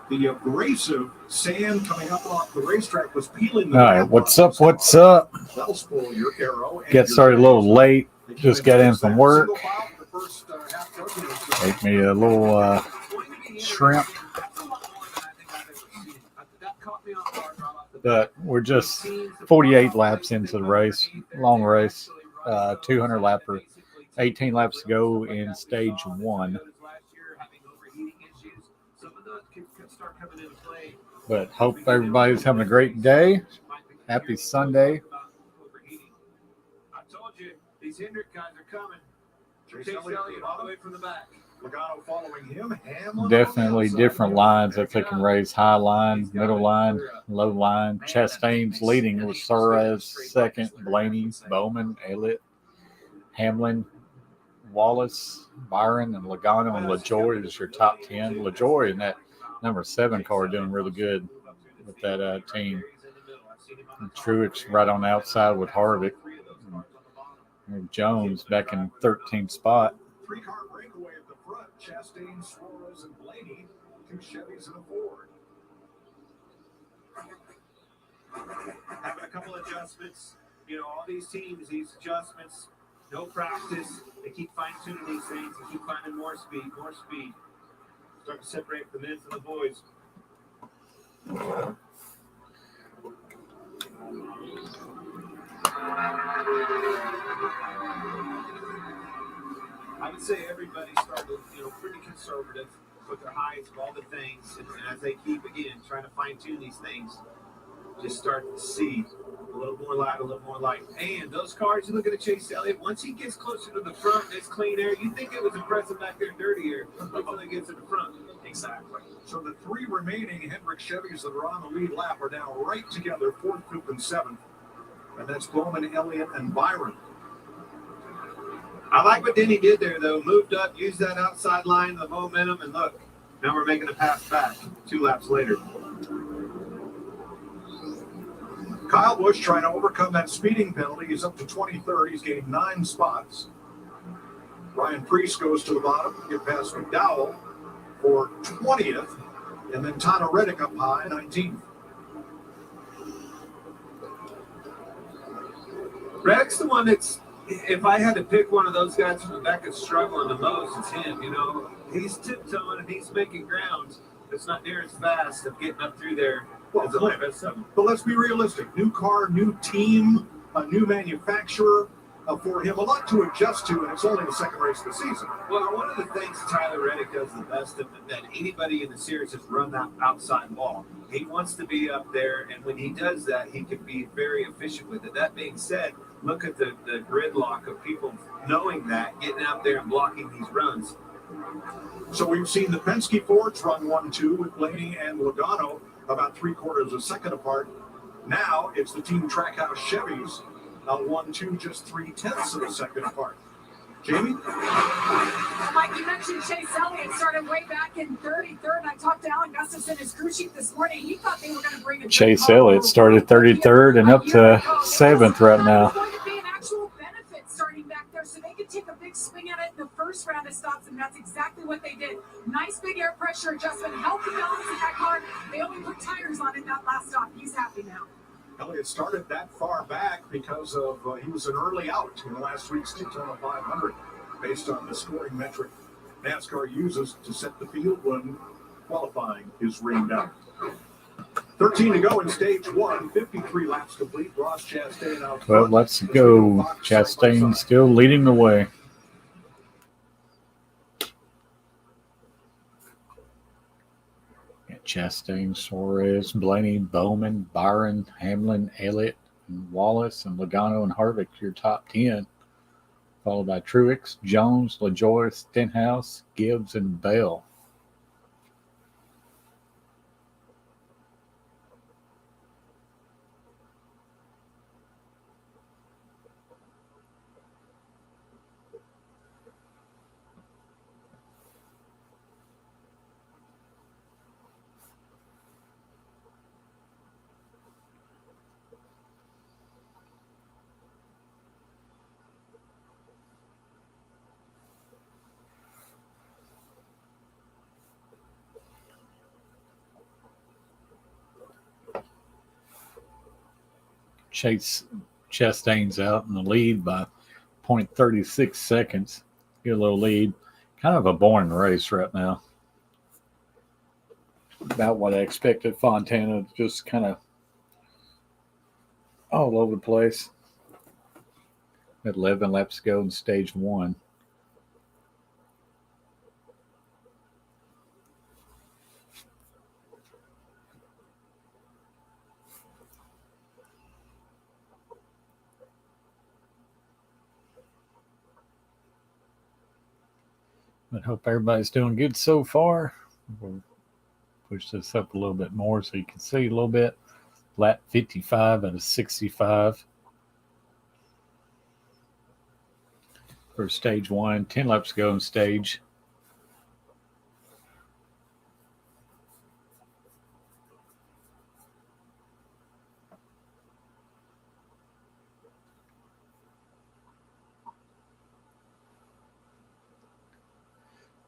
The abrasive sand coming up off the racetrack was peeling the All right, what's up? What's up? That'll spoil your arrow. Get started a little late. Just got in from work. Make me a little shrimp. But we're just 48 laps into the race, long race, 200 lapper, 18 laps to go in stage one. But hope everybody's having a great day. Happy Sunday. I told you, these Hendrick guys are coming. Chase Elliott all the way from the back. Logano following him. Definitely different lines that they can raise. High line, middle line, low line. Chastain's leading with Suarez second, Blaney, Bowman, Elliott, Hamlin, Wallace, Byron, and Logano and LaJoy is your top 10. LaJoy in that number 7 car doing really good with that team. And Truex right on the outside with Harvick. And Jones back in 13th spot. 3-car breakaway at the front. Chastain, Suarez, and Blaney. 2 Chevys and a Ford. Having a couple adjustments. You know, all these teams, these adjustments, no practice. They keep fine-tuning these things. They keep finding more speed, more speed. Start to separate the men from the boys. I would say everybody started, pretty conservative with their highs of all the things. And as they keep, again, trying to fine-tune these things, just start to see a little more light, a little more light. And those cars, you look at Chase Elliott, once he gets closer to the front, it's clean air. You think it was impressive back there, dirty air, until he gets to the front. Exactly. So the 3 remaining Hendrick Chevys that are on the lead lap are now right together, 4th, 5th, and 7th. And that's Bowman, Elliott, and Byron. I like what Denny did there, though. Moved up, used that outside line, the momentum, and look, now we're making a pass back 2 laps later. Kyle Busch trying to overcome that speeding penalty. He's up to 23rd. He's gained 9 spots. Ryan Preece goes to the bottom, get past McDowell for 20th, and then Tyler Reddick up high, 19th. Reddick's the one that's, if I had to pick one of those guys from the back that's struggling the most, it's him. He's tiptoeing and he's making ground. It's not near as fast of getting up through there. Well, but let's be realistic. New car, new team, a new manufacturer for him. A lot to adjust to, and it's only the second race of the season. Well, one of the things Tyler Reddick does the best of that anybody in the series has run that outside wall. He wants to be up there, and when he does that, he can be very efficient with it. That being said, look at the gridlock of people knowing that, getting out there and blocking these runs. So we've seen the Penske Fords run 1-2 with Blaney and Logano about 3/4 of a second apart. Now it's the Team Trackhouse Chevys 1-2, just 0.3 of a second apart. Jamie? Mike, you mentioned Chase Elliott started way back in 33rd, and I talked to Alan Gustafson, his crew chief, this morning. He thought they were going to bring a Chase Elliott started 33rd and up to 7th right now. There's going to be an actual benefit starting back there, so they could take a big swing at it in the first round of stops, and that's exactly what they did. Nice big air pressure adjustment, helped the balance of that car. They only put tires on it that last stop. He's happy now. Elliott started that far back because of he was an early out in last week's Daytona 500, based on the scoring metric NASCAR uses to set the field when qualifying is rained out. 13 to go in stage 1, 53 laps complete. Ross Chastain out front. Well, let's go. Chastain still leading the way. Chastain, Suarez, Blaney, Bowman, Byron, Hamlin, Elliott, and Wallace, and Logano and Harvick, your top 10. Followed by Truex, Jones, LaJoy, Stenhouse, Gibbs, and Bell. Chase Chastain's out in the lead by 0.36 seconds. Get a little lead. Kind of a boring race right now. About what I expected. Fontana just kind of all over the place. 11 laps to go in stage 1. I hope everybody's doing good so far. We'll push this up a little bit more so you can see a little bit. Lap 55 out of 65 for stage 1. 10 laps to go in stage.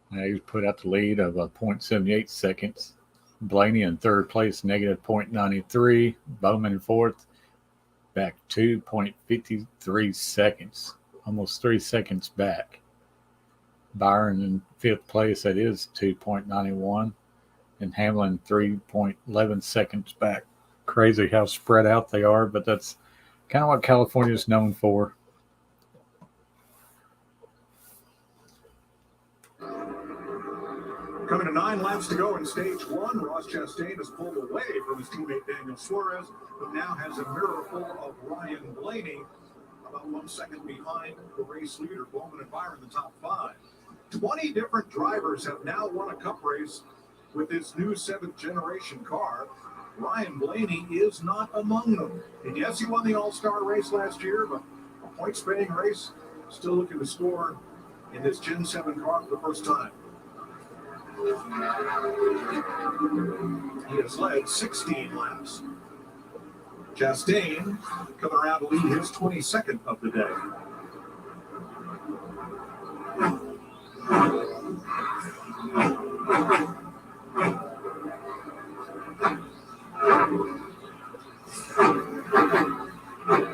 Now he's put out the lead of 0.78 seconds. Blaney in third place, negative 0.93. Bowman in fourth, back 2.53 seconds. Almost 3 seconds back. Byron in fifth place, that is 2.91. And Hamlin 3.11 seconds back. Crazy how spread out they are, but that's kind of what California is known for. Coming to 9 laps to go in stage 1, Ross Chastain has pulled away from his teammate Daniel Suarez, who now has a mirror full of Ryan Blaney, about 1 second behind the race leader, Bowman and Byron, the top 5. 20 different drivers have now won a cup race with this new 7th generation car. Ryan Blaney is not among them. And yes, he won the All-Star race last year, but a point-spinning race, still looking to score in this Gen 7 car for the first time. He has led 16 laps. Chastain coming around to lead his 22nd of the day.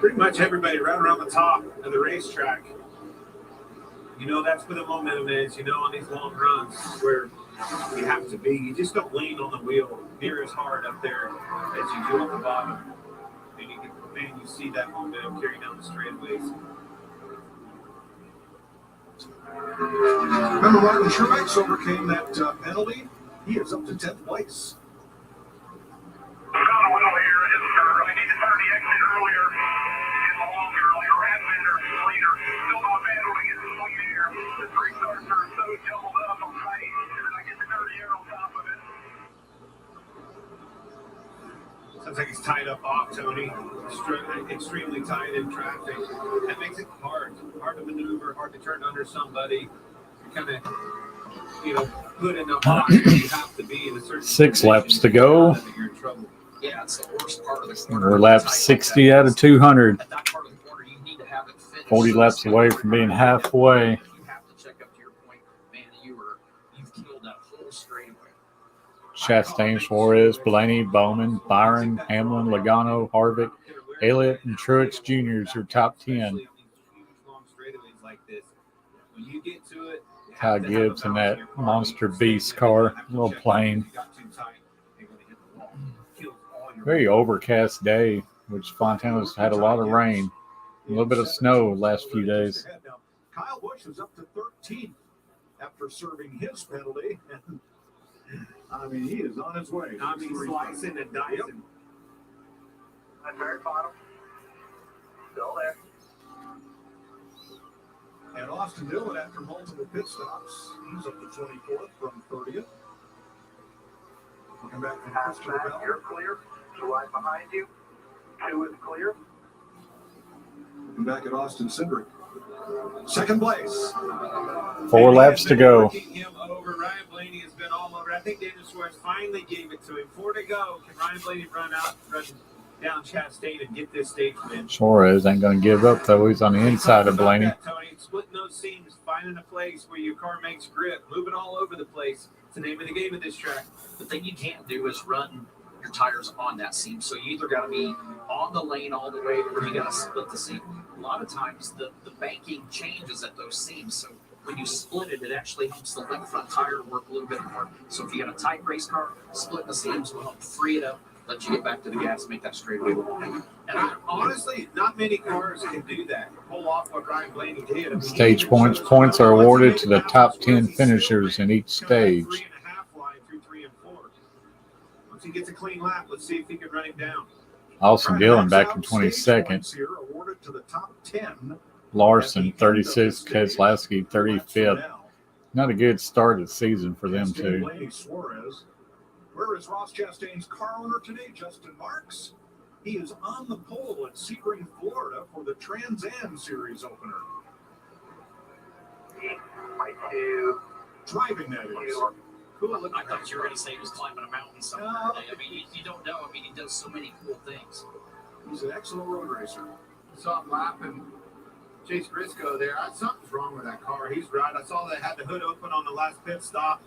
Pretty much everybody right around the top of the racetrack. You know, that's where the momentum is, you know, on these long runs where you have to be. You just don't lean on the wheel near as hard up there as you do on the bottom. And you see that momentum carry down the straightaways. Remember Martin Truex overcame that penalty? He is up to 10th place. Sounds like he's tied up off, Tony. Extremely tight in traffic. That makes it hard to maneuver, hard to turn under somebody. You kind of, put in a box where you have to be in a certain 6 laps to go. You're in trouble. Yeah, it's the worst part of the corner. We're lap 60 out of 200. At that part of the corner, you need to have it finished. 40 laps away from being halfway. If you have to check up to your point, man, you've killed that whole straightaway. Chastain, Suarez, Blaney, Bowman, Byron, Hamlin, Logano, Harvick, Elliott, and Truex Jr. is your top 10. Kyle Gibbs in that Monster Beast car, a little plain. Very overcast day, which Fontana's had a lot of rain, a little bit of snow last few days. Kyle Busch is up to 13th after serving his penalty. I mean, he is on his way. Slicing and dicing. At very bottom. Still there. And Austin Dillon, after multiple pit stops, he's up to 24th from 30th. Looking back from Christopher Bell. You're clear. 2 right behind you. 2 is clear. Looking back at Austin Cindric. Second place. 4 laps to go. Him over. Ryan Blaney has been all over. I think Daniel Suarez finally gave it to him. 4 to go. Can Ryan Blaney run down Chastain and get this stage win? Suarez ain't going to give up, though. He's on the inside of Blaney. Tony, splitting those seams, finding a place where your car makes grip, moving all over the place. It's the name of the game of this track. The thing you can't do is run your tires on that seam. So you either got to be on the lane all the way, or you got to split the seam. A lot of times the banking changes at those seams. So when you split it, it actually helps the left front tire work a little bit more. So if you got a tight race car, split the seams will help free it up, let you get back to the gas, make that straightaway. And honestly, not many cars can do that. Pull off what Ryan Blaney did. I mean, Stage points. Points are awarded to the top 10 finishers in each stage. 3.5 line through 3 and 4. Once he gets a clean lap, let's see if he can run him down. Austin Dillon back in 22nd. Here awarded to the top 10. Larson 36th. Keselowski 35th. Not a good start of the season for them too. Blaney Suarez. Where is Ross Chastain's car owner today? Justin Marks. He is on the pole at Sebring, Florida for the Trans Am Series opener. Driving that is. Cool. I thought you were going to say he was climbing a mountain somewhere today. I mean, you don't know. I mean, he does so many cool things. He's an excellent road racer. I saw him lapping Chase Briscoe there. Something's wrong with that car. He's right. I saw they had the hood open on the last pit stop.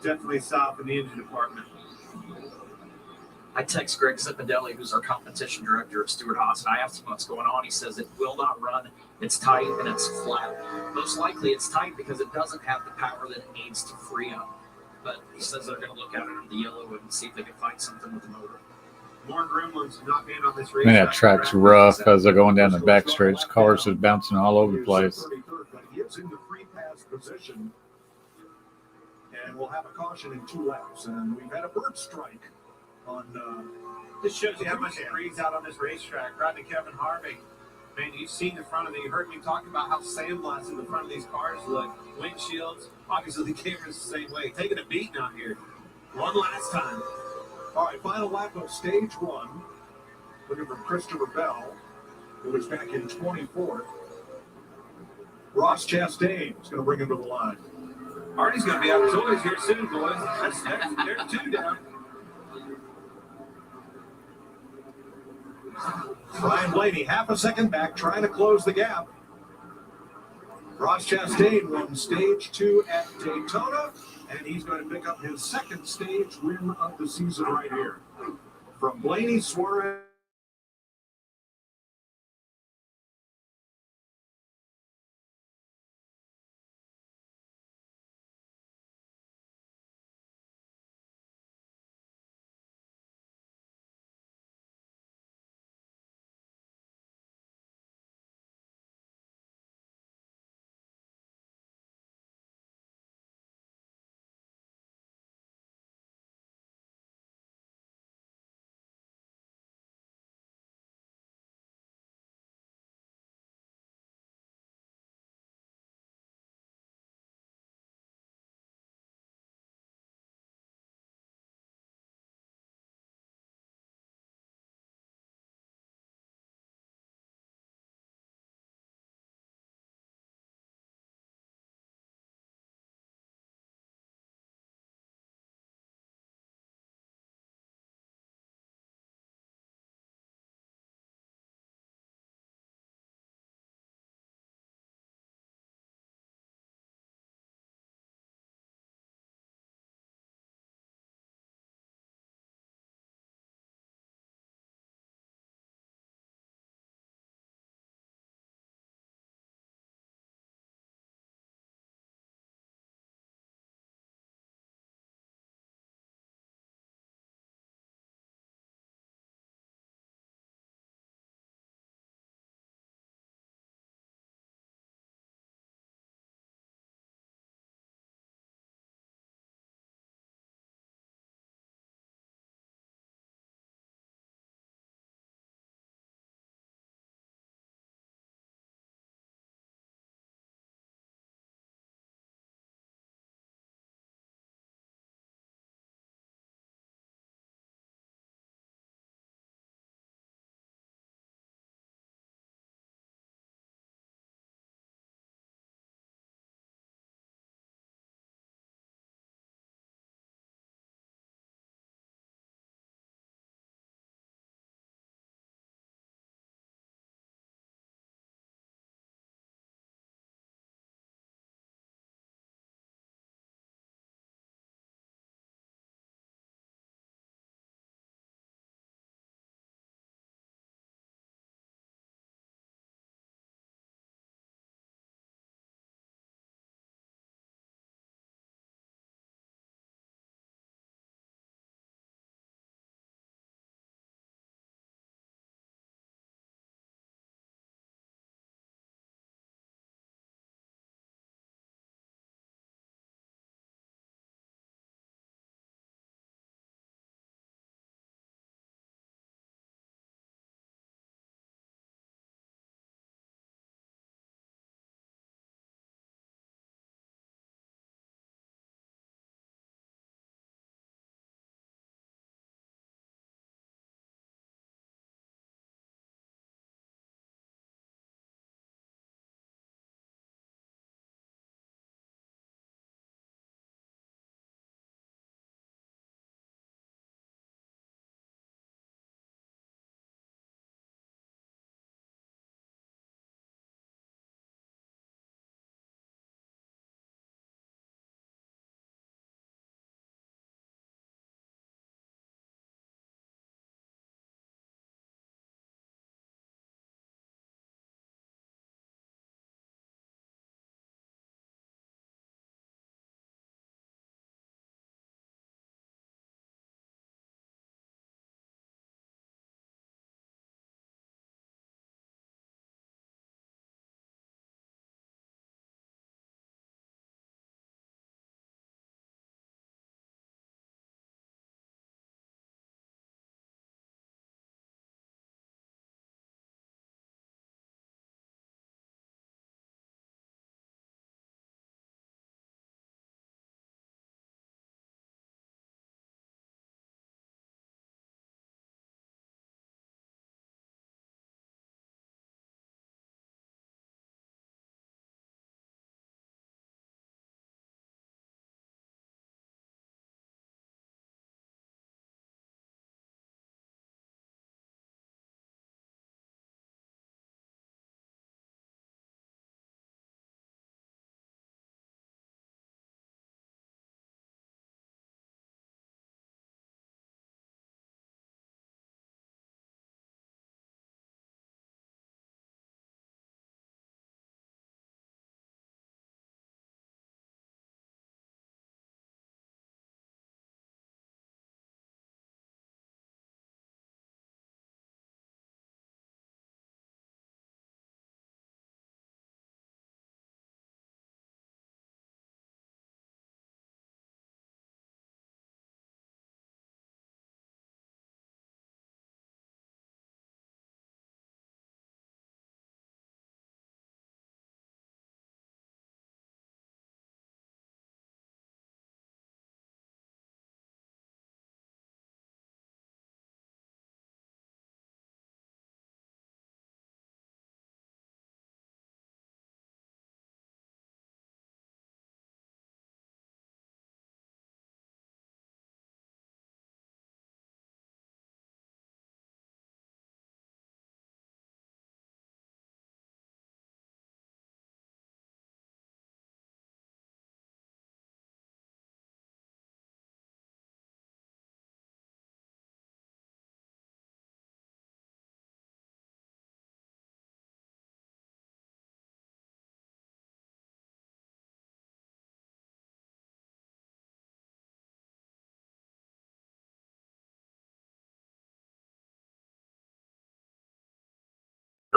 Definitely south in the engine department. I text Greg Zipadelli, who's our competition director at Stewart Haas, and I asked him what's going on. He says it will not run. It's tight and it's flat. Most likely it's tight because it doesn't have the power that it needs to free up. But he says they're going to look at it in the yellow and see if they can find something with the motor. More gremlins not being on this race. Man, that track's rough as they're going down the backstretch. Cars are bouncing all over the place. But he is in the free pass position. And we'll have a caution in 2 laps. And we've had a bird strike on. This shows you how much it breathes out on this racetrack. Rodney Kevin Harvick. Man, you've seen the front of the. You heard me talk about how sandblasted the front of these cars look. Windshields. Obviously, the camera's the same way. Taking a beating out here. One last time. All right, final lap of stage 1. Looking for Christopher Bell, who was back in 24th. Ross Chastain is going to bring him to the line. Artie's going to be out of toys here soon, boys. There's 2 down. Ryan Blaney, half a second back, trying to close the gap. Ross Chastain won stage 2 at Daytona, and he's going to pick up his second stage win of the season right here. From Blaney Suarez.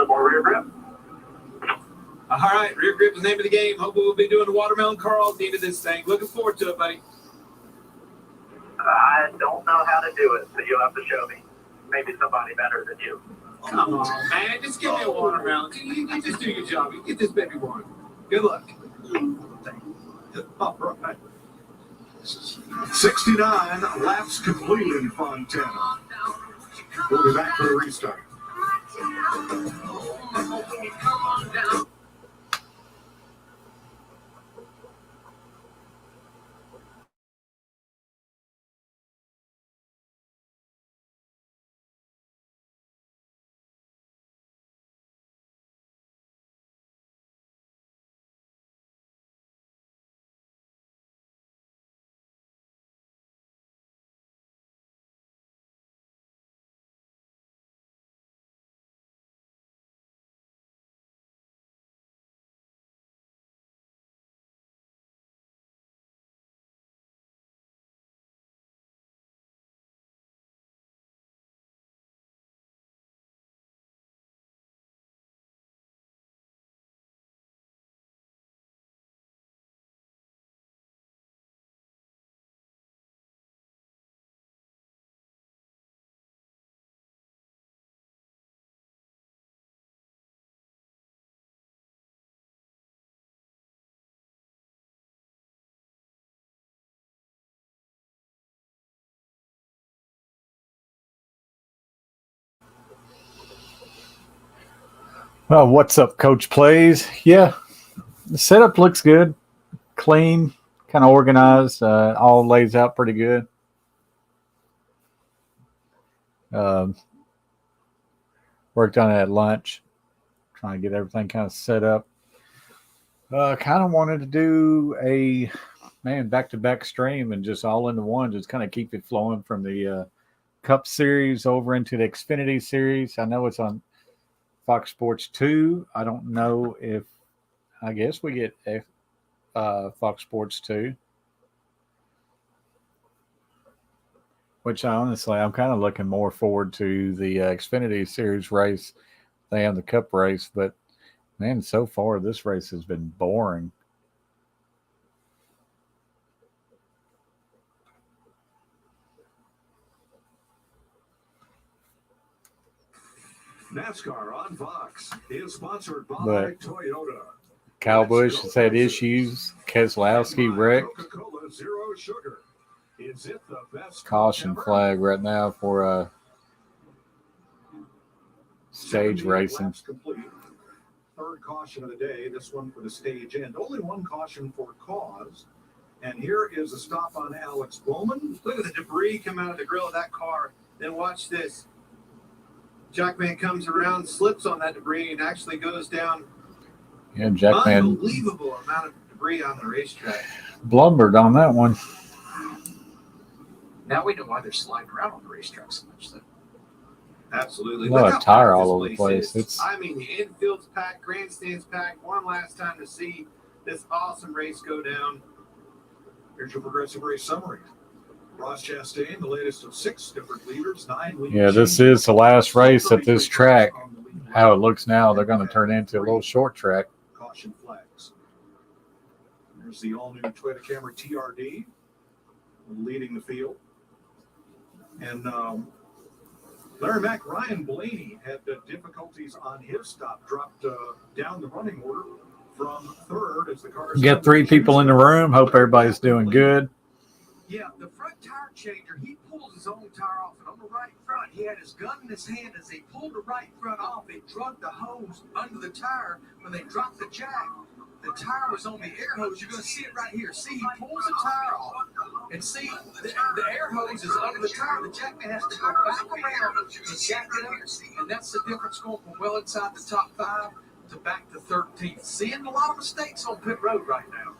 some more rear grip. All right, rear grip is the name of the game. Hopefully we'll be doing the watermelon Carl at the end of this thing. Looking forward to it, buddy. I don't know how to do it, so you'll have to show me. Maybe somebody better than you. Come on, man. Just give me a watermelon. You just do your job. You get this baby one. Good luck. All right. 69 laps completed in Fontana. We'll be back for the restart. Well, what's up, Coach Plays? Yeah, the setup looks good, clean, kind of organized. All lays out pretty good. Worked on it at lunch, trying to get everything kind of set up. Kind of wanted to do a back-to-back stream and just all into one, just kind of keep it flowing from the Cup Series over into the Xfinity Series. I know it's on Fox Sports 2. I don't know if – I guess we get Fox Sports 2. Which honestly, I'm kind of looking more forward to the Xfinity Series race than the Cup race. But, man, so far this race has been boring. NASCAR on Fox is sponsored by But Toyota. Kyle Busch has had issues. Keselowski wrecked. Coca-Cola Zero Sugar. Is it the best Caution ever? flag right now for stage 78 racing. laps complete. Third caution of the day. This one for the stage end. Only one caution for cause. And here is a stop on Alex Bowman. Look at the debris come out of the grill of that car. Then watch this. Jackman comes around, slips on that debris, and actually goes down. Yeah, Jackman Unbelievable amount of debris on the racetrack. blumbered on that one. Now we know why they're sliding around on the racetrack so much. Though. Absolutely. A lot Look of how tire packed all this over the place. is. It's I mean, the infield's packed, grandstand's packed. One last time to see this awesome race go down. Here's your progressive race summary. Ross Chastain, the latest of 6 different leaders, 9 leaders. yeah, this is the last race at this track. How it looks now, they're going to turn into a little short track. Caution flags. There's the all-new Toyota Camry TRD leading the field. And Larry Mack, Ryan Blaney had difficulties on his stop, dropped down the running order from third as the car. You got 3 people in the room. Hope everybody's doing good. Yeah, the front tire changer, he pulls his own tire off, and on the right front, he had his gun in his hand. As he pulled the right front off, it drug the hose under the tire. When they dropped the jack, the tire was on the air hose. You're going to see it right here. See, he pulls the tire off, and see, the air hose is under the tire. The jackman has to go back around and jack it up, and that's the difference going from well inside the top 5 to back to 13th. Seeing a lot of mistakes on pit road right now.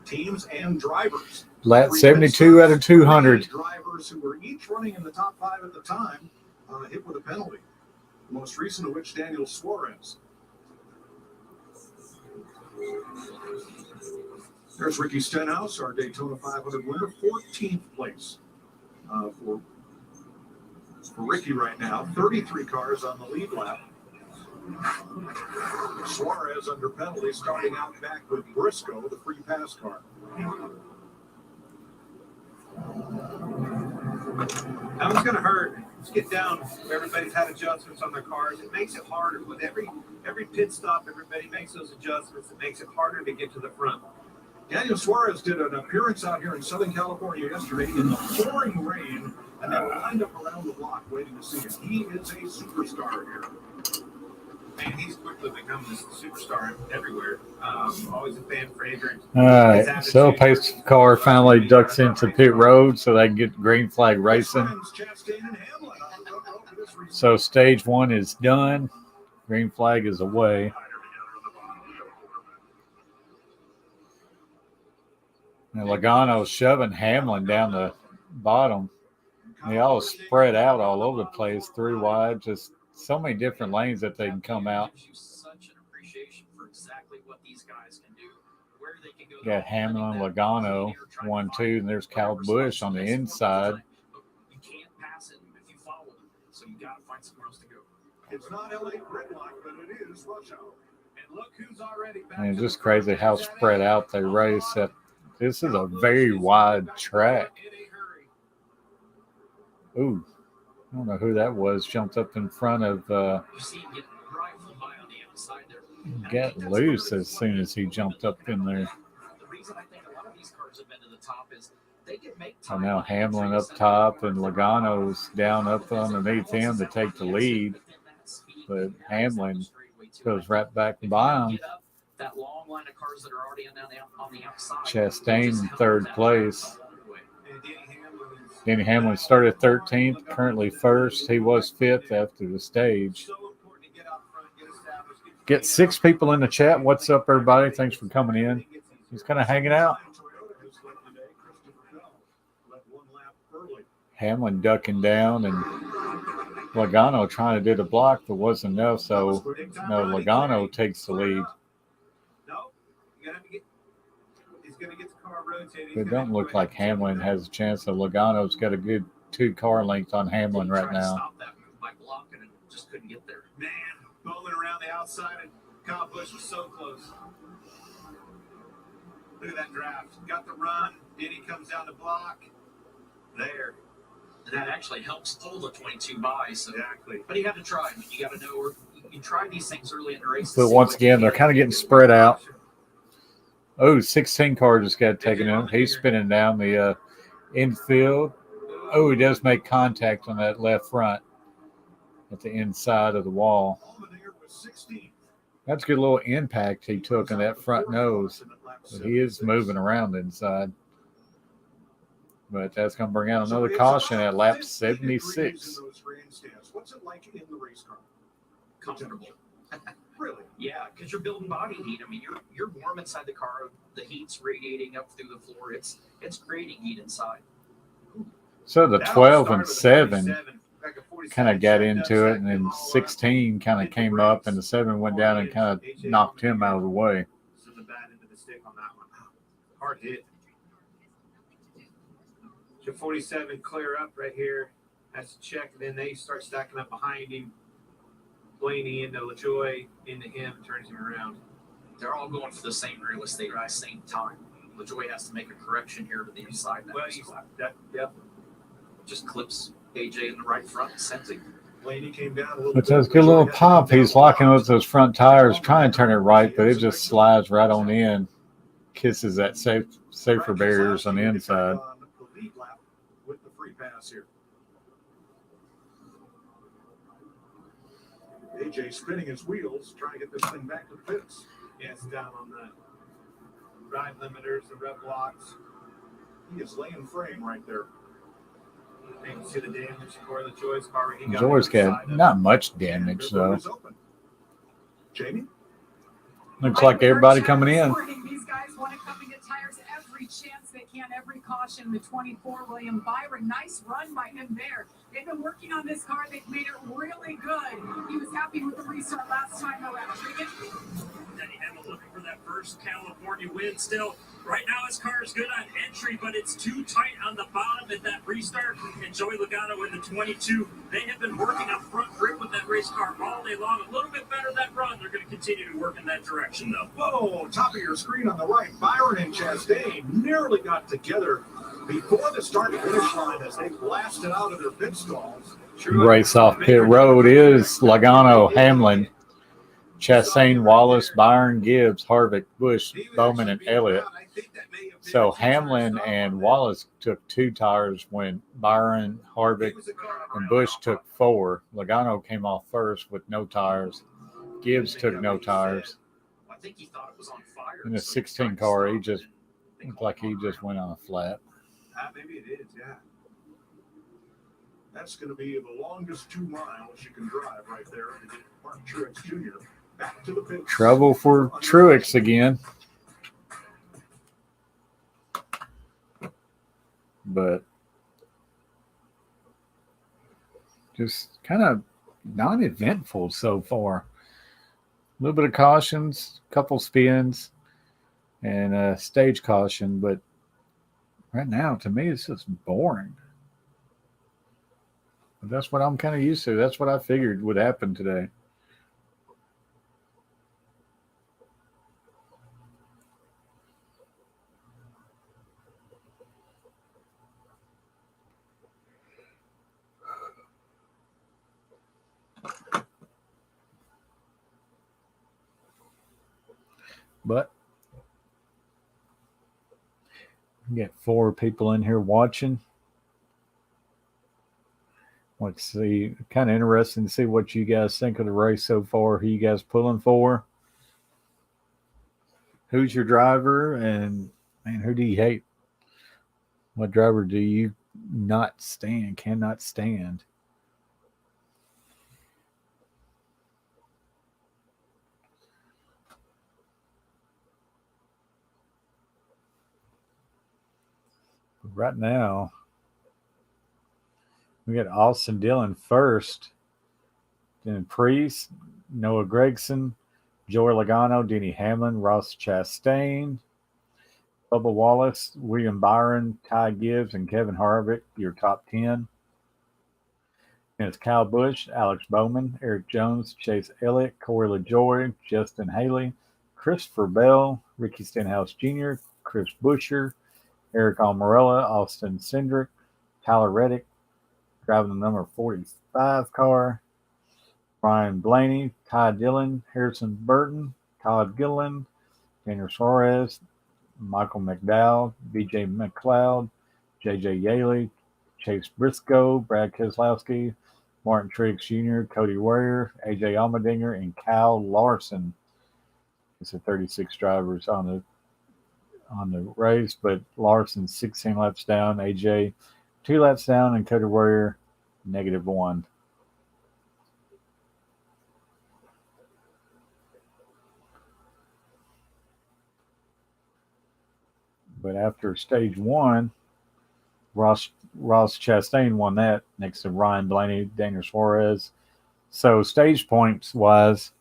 Teams and drivers. Lap 72 out of 200. Drivers who were each running in the top 5 at the time hit with a penalty. The most recent of which, Daniel Suarez. There's Ricky Stenhouse, our Daytona 500 winner, 14th place for Ricky right now. 33 cars on the lead lap. Suarez under penalty, starting out back with Briscoe, the free pass car. That was going to hurt. Let's get down where everybody's had adjustments on their cars. It makes it harder. With every pit stop, everybody makes those adjustments. It makes it harder to get to the front. Daniel Suarez did an appearance out here in Southern California yesterday in the pouring rain, and they were lined up around the block waiting to see him. He is a superstar here. Man, he's quickly become this superstar everywhere. Always a fan favorite. All right, so pace car finally ducks into pit road so they can get green flag racing. So stage 1 is done. Green flag is away. And Logano's shoving Hamlin down the bottom. They all spread out all over the place, 3 wide, just so many different lanes that they can come out. Such an appreciation for exactly what these guys can do, where they can go. Got Hamlin, Logano, 1, 2, and there's Kyle Busch on the inside. You can't pass it if you follow them, so you got to find somewhere else to go. It's not LA gridlock, but it is rush hour. And look who's already back. And it's just crazy how spread out they race. This is a very wide track. Ooh, I don't know who that was. Jumped up in front of. Get loose as soon as he jumped up in there. The reason I think a lot of these cars have been to the top is they can make So time. now Hamlin up top and Logano's down up underneath him to take the lead. But Hamlin goes right back by him. That long line of cars that are already on the outside. Chastain in 3rd place. Denny Hamlin started 13th, currently 1st. He was 5th after the stage. Get 6 people in the chat. What's up, everybody? Thanks for coming in. He's kind of hanging out. Hamlin ducking down and Logano trying to do the block, but wasn't enough. So, no, Logano takes the lead. It doesn't look like Hamlin has a chance. So Logano's got a good 2 car length on Hamlin right now. Stop that move by blocking and just couldn't get there. Man, bowling around the outside, and Kyle Busch was so close. Look at that draft. Got the run. Denny comes down the block. There. And that actually helps pull the 22 by. So. Exactly. But you have to try. You got to know. You try these things early in the race. But once again, they're kind of getting spread out. Oh, 16 car just got taken in. He's spinning down the infield. Oh, he does make contact on that left front at the inside of the wall. That's a good little impact he took on that front nose. But he is moving around inside. But that's going to bring out another caution at lap 76. What's it like in the race car? Comfortable. Really? Yeah, because you're building body heat. I mean, you're warm inside the car. The heat's radiating up through the floor. It's creating heat inside. So the 12 and 7 kind of got into it, and then 16 kind of came up, and the 7 went down and kind of knocked him out of the way. Hard hit. So 47 clear up right here. Has to check. Then they start stacking up behind him. Blaney into LaJoy, into him, turns him around. They're all going for the same real estate at the same time. LaJoy has to make a correction here to the inside. Yep. Just clips AJ in the right front and sends him. Blaney came down a little But that's a good little pop. He's locking with those front tires, trying to turn it right, but it just slides right on in. Kisses that safer barriers on the inside. With the free pass here. AJ spinning his wheels, trying to get this thing back to the pits. Yeah, it's down on the ride limiters, the rev blocks. He is laying frame right there. You can see the damage for the Joy's car. Joy's got not much damage, though. Jamie? Looks like everybody coming in. These guys want to come and get tires every chance they can, every caution. The 24 William Byron, nice run by him there. They've been working on this car. They've made it really good. He was happy with the restart last time around. Denny Hamlin looking for that first California win still. Right now, his car is good on entry, but it's too tight on the bottom at that restart. And Joey Logano in the 22, they have been working on front grip with that race car all day long. A little bit better that run. They're going to continue to work in that direction, though. Whoa, top of your screen on the right, Byron and Chastain nearly got together before the start-finish line as they blasted out of their pit stalls. Race off pit road is Logano, Hamlin, Chastain, Wallace, Byron, Gibbs, Harvick, Busch, Bowman, and Elliott. So Hamlin and Wallace took 2 tires when Byron, Harvick, and Busch took 4. Logano came off first with no tires. Gibbs took no tires. I think he thought it was on fire. In the 16 car, he just looked like he just went on a flat. Maybe it is, yeah. That's going to be the longest 2 miles you can drive right there. Martin Truex Jr. back to the pit. Trouble for Truex again. But just kind of non-eventful so far. A little bit of cautions, couple spins, and a stage caution. But right now, to me, it's just boring. But that's what I'm kind of used to. That's what I figured would happen today. But we got 4 people in here watching. Let's see. Kind of interesting to see what you guys think of the race so far. Who you guys pulling for? Who's your driver? And man, who do you hate? What driver do you cannot stand? Right now, we got Austin Dillon first, then Priest, Noah Gragson, Joey Logano, Denny Hamlin, Ross Chastain, Bubba Wallace, William Byron, Ty Gibbs, and Kevin Harvick, your top 10. And it's Kyle Busch, Alex Bowman, Eric Jones, Chase Elliott, Corey LaJoie, Justin Haley, Christopher Bell, Ricky Stenhouse Jr., Chris Buescher, Eric Almirola, Austin Cindric, Tyler Reddick, driving the number 45 car, Ryan Blaney, Ty Dillon, Harrison Burton, Todd Gilliland, Daniel Suarez, Michael McDowell, BJ McLeod, JJ Yaley, Chase Briscoe, Brad Keselowski, Martin Truex Jr., Cody Warrior, AJ Allmendinger, and Kyle Larson. It's a 36 drivers on the race, but Larson 16 laps down, AJ 2 laps down, and Cody Warrior -1. But after stage 1, Ross Chastain won that next to Ryan Blaney, Daniel Suarez. So stage points wise,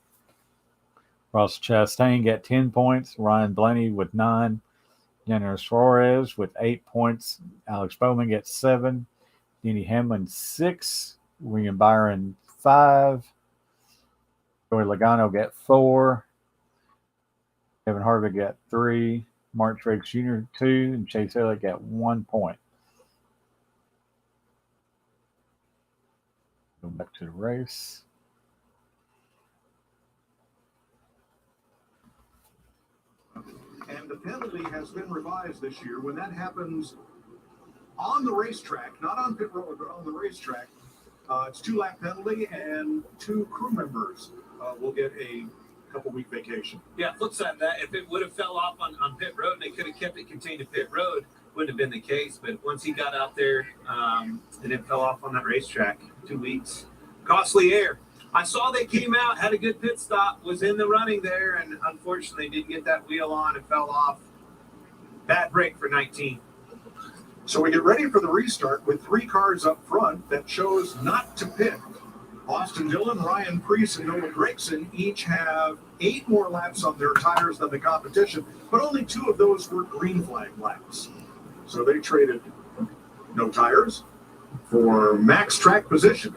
Ross Chastain got 10 points, Ryan Blaney with 9, Daniel Suarez with 8 points, Alex Bowman gets 7, Denny Hamlin 6, William Byron 5, Joey Logano got 4, Kevin Harvick got 3, Mark Truex Jr. 2, and Chase Elliott got 1 point. Go back to the race. And the penalty has been revised this year. When that happens on the racetrack, not on pit road, but on the racetrack, it's 2-lap penalty, and 2 crew members will get a couple-week vacation. Yeah, flip side of that, if it would have fell off on pit road and they could have kept it contained to pit road, wouldn't have been the case. But once he got out there and it fell off on that racetrack, 2 weeks. Costly air. I saw they came out, had a good pit stop, was in the running there, and unfortunately didn't get that wheel on and fell off. Bad break for 19. So we get ready for the restart with 3 cars up front that chose not to pit. Austin Dillon, Ryan Preece, and Noah Gragson each have 8 more laps on their tires than the competition, but only 2 of those were green flag laps. So they traded no tires for max track position.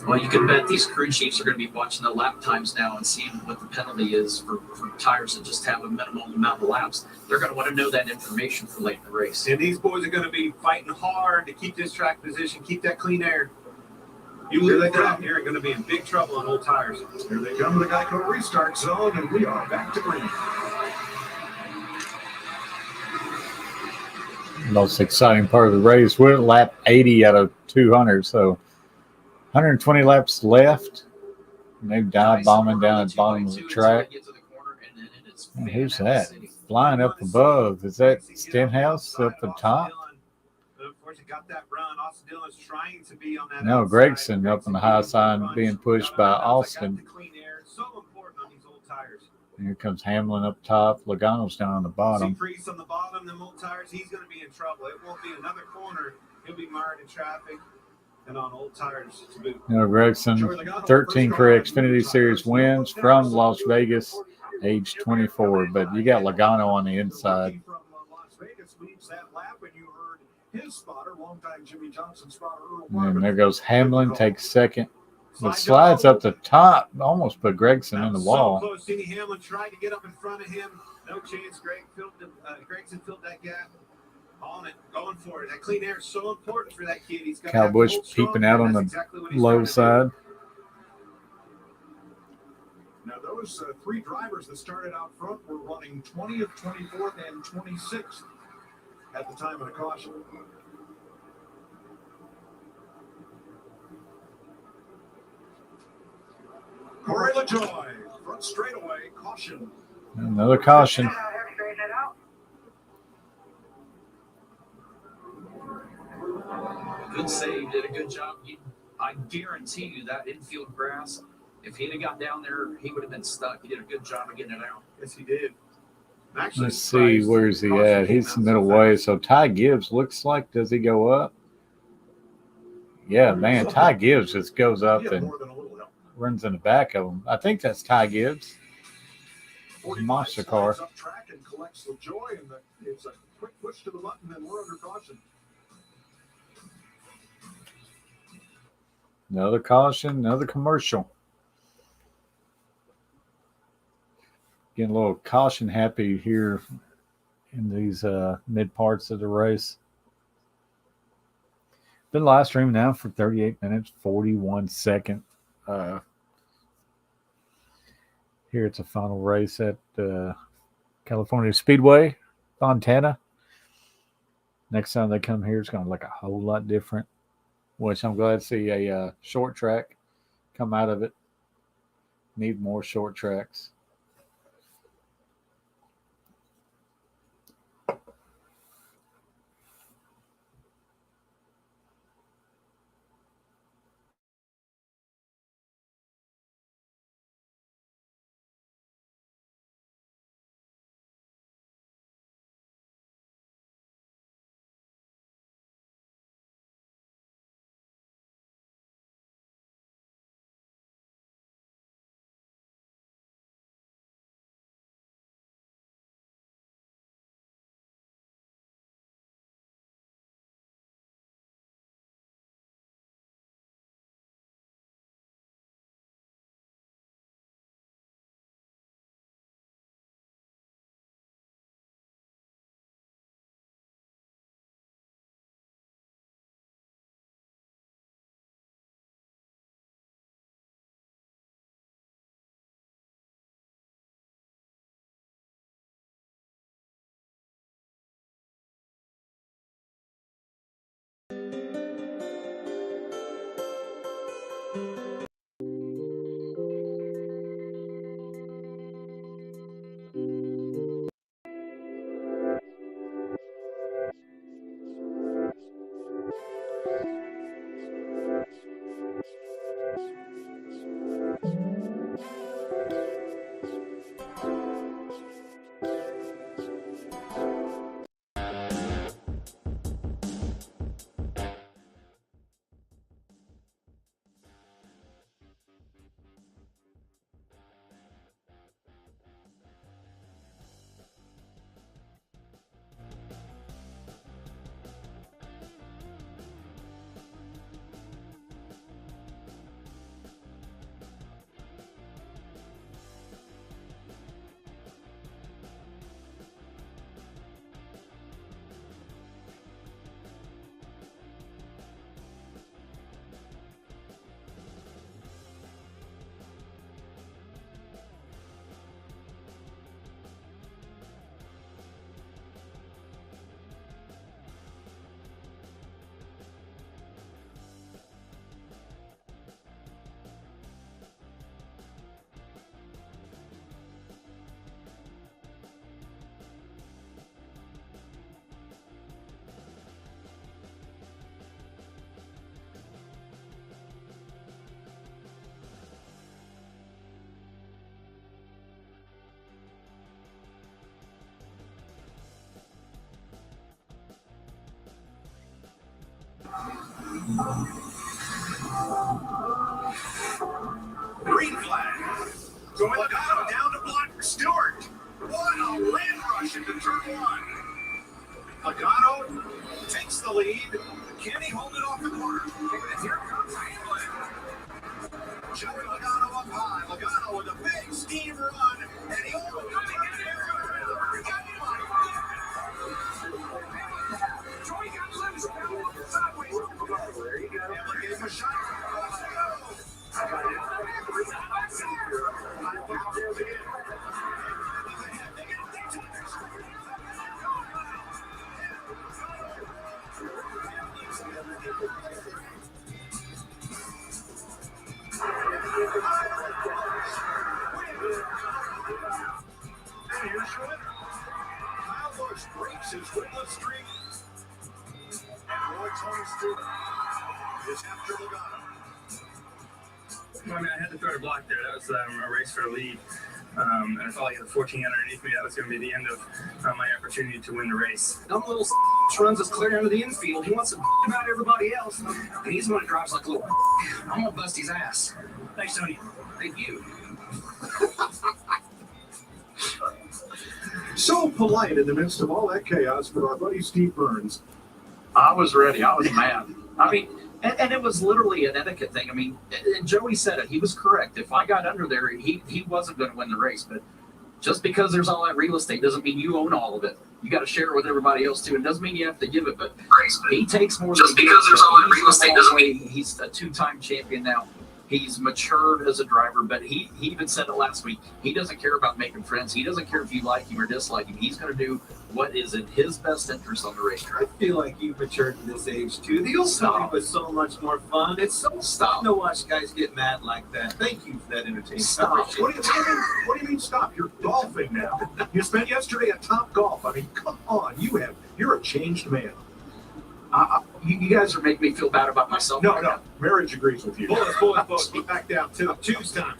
Well, you can bet these crew chiefs are going to be watching the lap times now and seeing what the penalty is for tires that just have a minimum amount of laps. They're going to want to know that information for late in the race. And these boys are going to be fighting hard to keep this track position, keep that clean air. You lose that out here, you're going to be in big trouble on old tires. Here they come to the Geico restart zone, and we are back to green. Most exciting part of the race. We're at lap 80 out of 200, so 120 laps left. And they've dive bombing down at the bottom of the track. And who's that? Flying up above. Is that Stenhouse up the top? No, Gragson up on the high side being pushed by Austin. And here comes Hamlin up top. Logano's down on the bottom. Priest on the bottom, them old tires, he's going to be in trouble. It won't be another corner. He'll be mired in traffic and on old tires to boot. You know, Gragson, 13 career Xfinity Series wins from Las Vegas, age 24. But you got Logano on the inside. From Las Vegas leads that lap, and you heard his spotter, longtime Jimmy Johnson spotter, Earl And Marvin. there goes Hamlin, takes second. It slides up the top, almost put Gragson in the wall. So close. Denny Hamlin tried to get up in front of him. No chance. Gregson filled that gap. On it, going for it. That clean air is so important for that kid. He's got Kyle Busch peeping out on the low side. Now, those 3 drivers that started out front were running 20th, 24th, and 26th at the time of the caution. Corey LaJoy, front straightaway, caution. Another caution. Good save, did a good job. I guarantee you that infield grass, if he'd have got down there, he would have been stuck. He did a good job of getting it out. Yes, he did. Let's see, where's he at? He's the middle way. So Ty Gibbs looks like, does he go up? Yeah, man, Ty Gibbs just goes up and runs in the back of him. I think that's Ty Gibbs. Monster car. Up track and collects LaJoy, and it's a quick push to the button, and we're under caution. Another caution, another commercial. Getting a little caution happy here in these mid parts of the race. Been live streaming now for 38 minutes, 41 seconds. Here it's a final race at California Speedway, Fontana. Next time they come here, it's going to look a whole lot different, which I'm glad to see a short track come out of it. Need more short tracks. Green flag. So Logano down to block Stewart. What a land rush into turn one. Logano takes the lead. Can he hold it off the corner? And here comes Hamlin. Joey Logano up high. Logano with a big steam run. And he almost got it. Joey got loose. Sideways. There you go. Hamlin gave him a shot. And here's your winner. Kyle Busch breaks his winless streak. And Roy Tony Stewart is after Logano. Well, I mean, I had to throw a block there. That was a race for a lead. And I felt like at 14 underneath me, that was going to be the end of my opportunity to win the race. Dumb little runs us clear down to the infield. He wants to about everybody else. And he's the one that drives like a little. I'm going to bust his ass. Thanks, Tony. Thank you. So polite in the midst of all that chaos for our buddy Steve Burns. I was ready. I was mad. I mean, and it was literally an etiquette thing. I mean, and Joey said it. He was correct. If I got under there, he wasn't going to win the race. But just because there's all that real estate doesn't mean you own all of it. You got to share it with everybody else too. It doesn't mean you have to give it. But he takes more. Just because there's all that real estate doesn't mean he's a two-time champion now. He's matured as a driver, but he even said it last week. He doesn't care about making friends. He doesn't care if you like him or dislike him. He's going to do what is in his best interest on the racetrack. I feel like you've matured to this age too. The old stuff was so much more fun. It's so fun to watch guys get mad like that. Thank you for that entertainment. Stop. What do you mean stop? You're golfing now. You spent yesterday at Top Golf. I mean, come on. You're a changed man. You guys are making me feel bad about myself. No. Marriage agrees with you. Boys, get back down to choose time.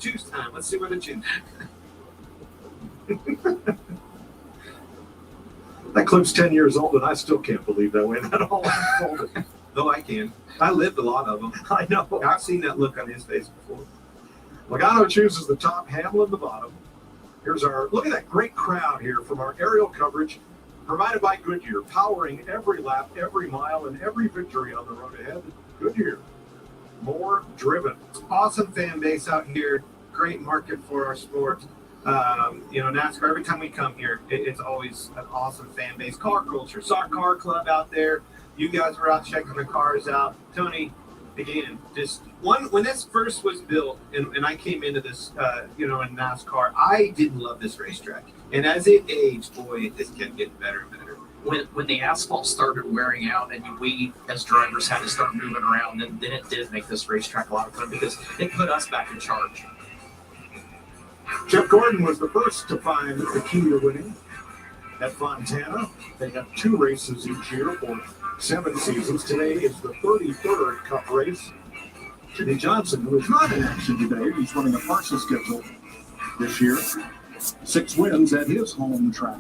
Let's see where the choose. That clip's 10 years old, and I still can't believe that way that all unfolded. No, I can. I lived a lot of them. I know. I've seen that look on his face before. Logano chooses the top, Hamlin the bottom. Look at that great crowd here from our aerial coverage provided by Goodyear, powering every lap, every mile, and every victory on the road ahead. Goodyear, more driven. Awesome fan base out here. Great market for our sport. NASCAR, every time we come here, it's always an awesome fan base. Car culture. Saw our car club out there. You guys were out checking the cars out. Tony, again, just when this first was built and I came into this, in NASCAR, I didn't love this racetrack. And as it aged, boy, it just kept getting better and better. When the asphalt started wearing out and we as drivers had to start moving around, then it did make this racetrack a lot of fun because it put us back in charge. Jeff Gordon was the first to find the key to winning at Fontana. They have 2 races each year for 7 seasons. Today is the 33rd Cup race. Jimmy Johnson, who is not in action today, he's running a partial schedule this year. 6 wins at his home track.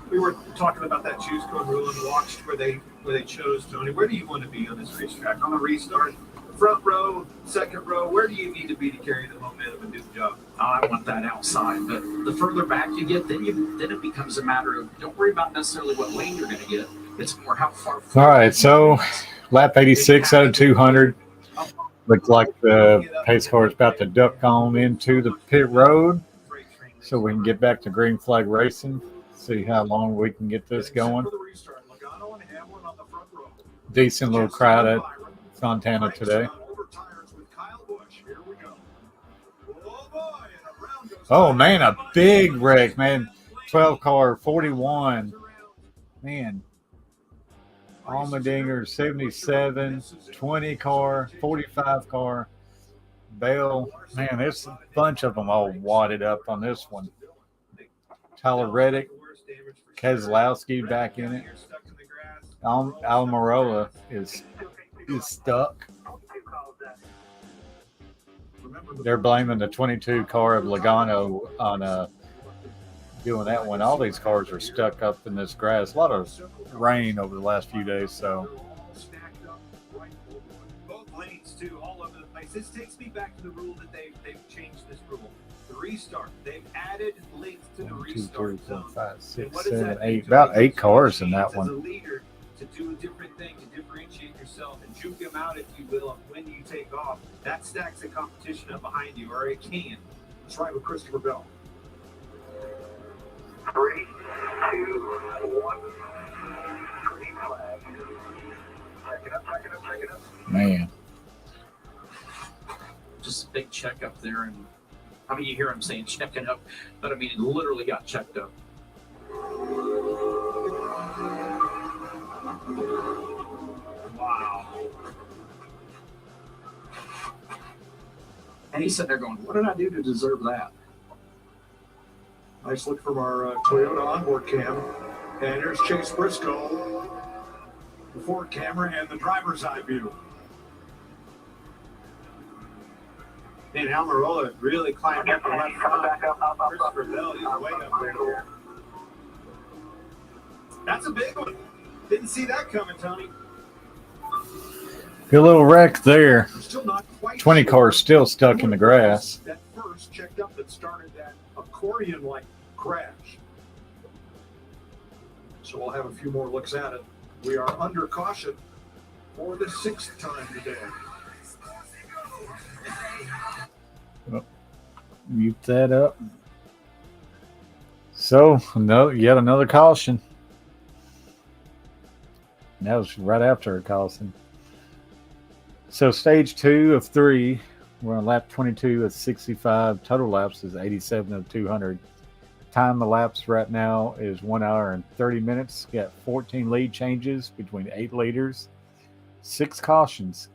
We were talking about that choose code rule and watched where they chose, Tony. Where do you want to be on this racetrack? On the restart, front row, second row, where do you need to be to carry the momentum and do the job? I want that outside, but the further back you get, then it becomes a matter of don't worry about necessarily what lane you're going to get. It's more how far. All right, so lap 86 out of 200. Looks like the pace car is about to duck on into the pit road so we can get back to green flag racing, see how long we can get this going. Decent little crowd at Fontana today. Oh, man, a big wreck, man. 12 car, 41. Man. Almendinger, 77, 20 car, 45 car. Bell. Man, there's a bunch of them all wadded up on this one. Tyler Reddick, Keselowski back in it. Almirola is stuck. They're blaming the 22 car of Logano on doing that one. All these cars are stuck up in this grass. A lot of rain over the last few days, so too, all over the place. This takes me back to the rule that they've changed this rule. The restart. They've added length to the 1, 2, 3, restart 4, zone. 5, And 6, what does 7, that 8. mean? About It 8 gives you a cars in that chance as one. a leader to do a different thing, to differentiate yourself and juke them out, if you will, of when you take off. That stacks the competition up behind you, or it can. Let's ride with Christopher Bell. 3, 2, 1. Green flag. Check it up. Man, Just a big check up there, and I mean, you hear him saying checking up, but I mean, it literally got checked up. Wow. And he's sitting there going, what did I do to deserve that? Nice look from our Toyota onboard cam. And here's Chase Briscoe, the forward camera, and the driver's eye view. And Almirola really climbed up the left Coming front. back up. Christopher Bell, he's way up there. That's a big one. Didn't see that coming, Tony. good little wreck there. We're still not quite 20 sure cars still stuck in the grass. that first checked up that started that accordion-like crash. So we'll have a few more looks at it. We are under caution for the 6th time today. Mute that up. So, no, yet another caution. And that was right after a caution. So, stage 2 of 3, we're on lap 22 at 65. Total laps is 87 of 200. Time elapsed right now is 1 hour and 30 minutes. Got 14 lead changes between 8 leaders, 6 cautions.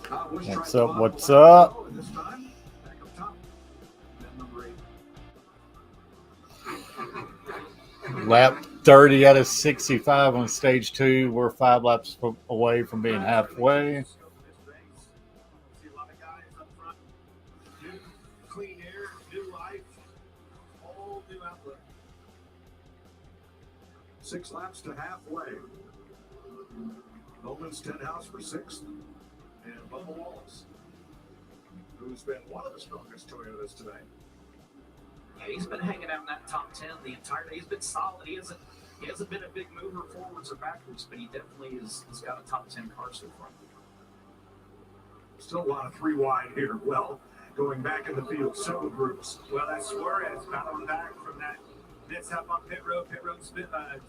What's up? What's up? And this time, back up top. And number 8. Lap 30 out of 65 on stage 2. We're 5 laps away from being halfway. See a lot of guys up front. New clean air, new life, whole new outlook. 6 laps to halfway. Bowman Stenhouse for 6th. And Bubba Wallace, who's been one of the strongest Toyotas today. Yeah, he's been hanging out in that top 10 the entire day. He's been solid. He hasn't been a big mover forwards or backwards, but he definitely has got a top 10 car so far. Still a lot of 3 wide here. Well, going back in the field, several groups. Well, that's Suarez battling back from that mishap on pit road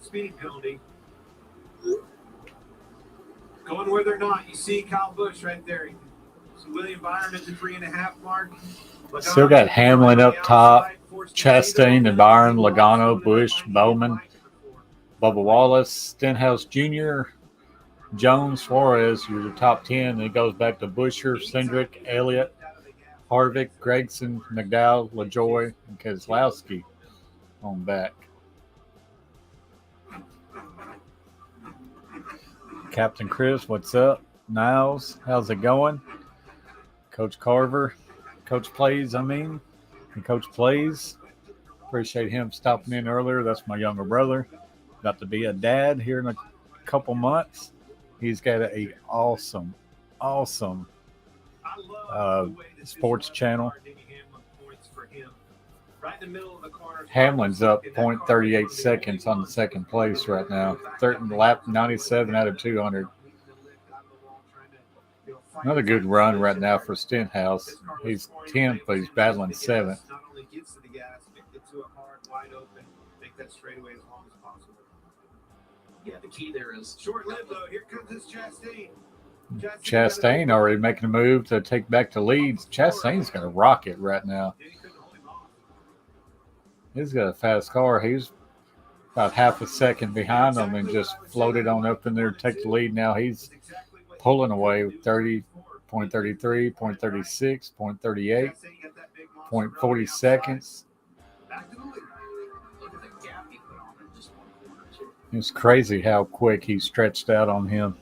speeding penalty. Going where they're not. You see Kyle Busch right there. So William Byron at the 3.5 mark. Still got Hamlin up top, Chastain and Byron, Logano, Busch, Bowman, Bubba Wallace, Stenhouse Jr., Jones, Suarez. You're the top 10. Then it goes back to Buescher, Cindric, Elliott, Harvick, Gregson, McDowell, LaJoy, and Keselowski on back. Captain Chris, what's up? Niles, how's it going? Coach Carver, Coach Plays, and Coach Plays. Appreciate him stopping in earlier. That's my younger brother. About to be a dad here in a couple months. He's got a awesome sports channel. Hamlin's up 0.38 seconds on the second place right now. Third lap 97 out of 200. Another good run right now for Stenhouse. He's 10th, but he's battling 7th. Not only gets to the gas, but gets to it hard, wide open, make that straightaway as long as possible. Yeah, the key there is Short-lived, though. Here comes this Chastain. Chastain already making a move to take back the leads. Chastain's got a rocket right now. He's got a fast car. He's about half a second behind him and just floated on up in there to take the lead. Now he's pulling away 30.33, 0.36, 0.38, 0.40 seconds. It's crazy how quick he stretched out on him.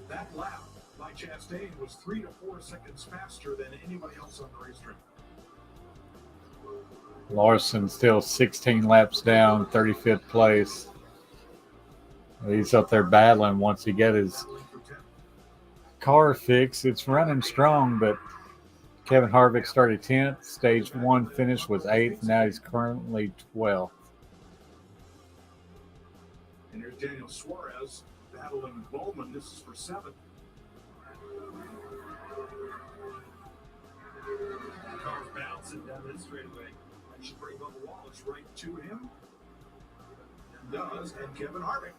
That lap by Chastain was 3 to 4 seconds faster than anybody else on the racetrack. Larson still 16 laps down, 35th place. He's up there battling once he get his car fixed. It's running strong, but Kevin Harvick started 10th. Stage 1 finish was 8th. Now he's currently 12th. And here's Daniel Suarez battling Bowman. This is for 7th. Car's bouncing down this straightaway. That should bring Bubba Wallace right to him. And does, and Kevin Harvick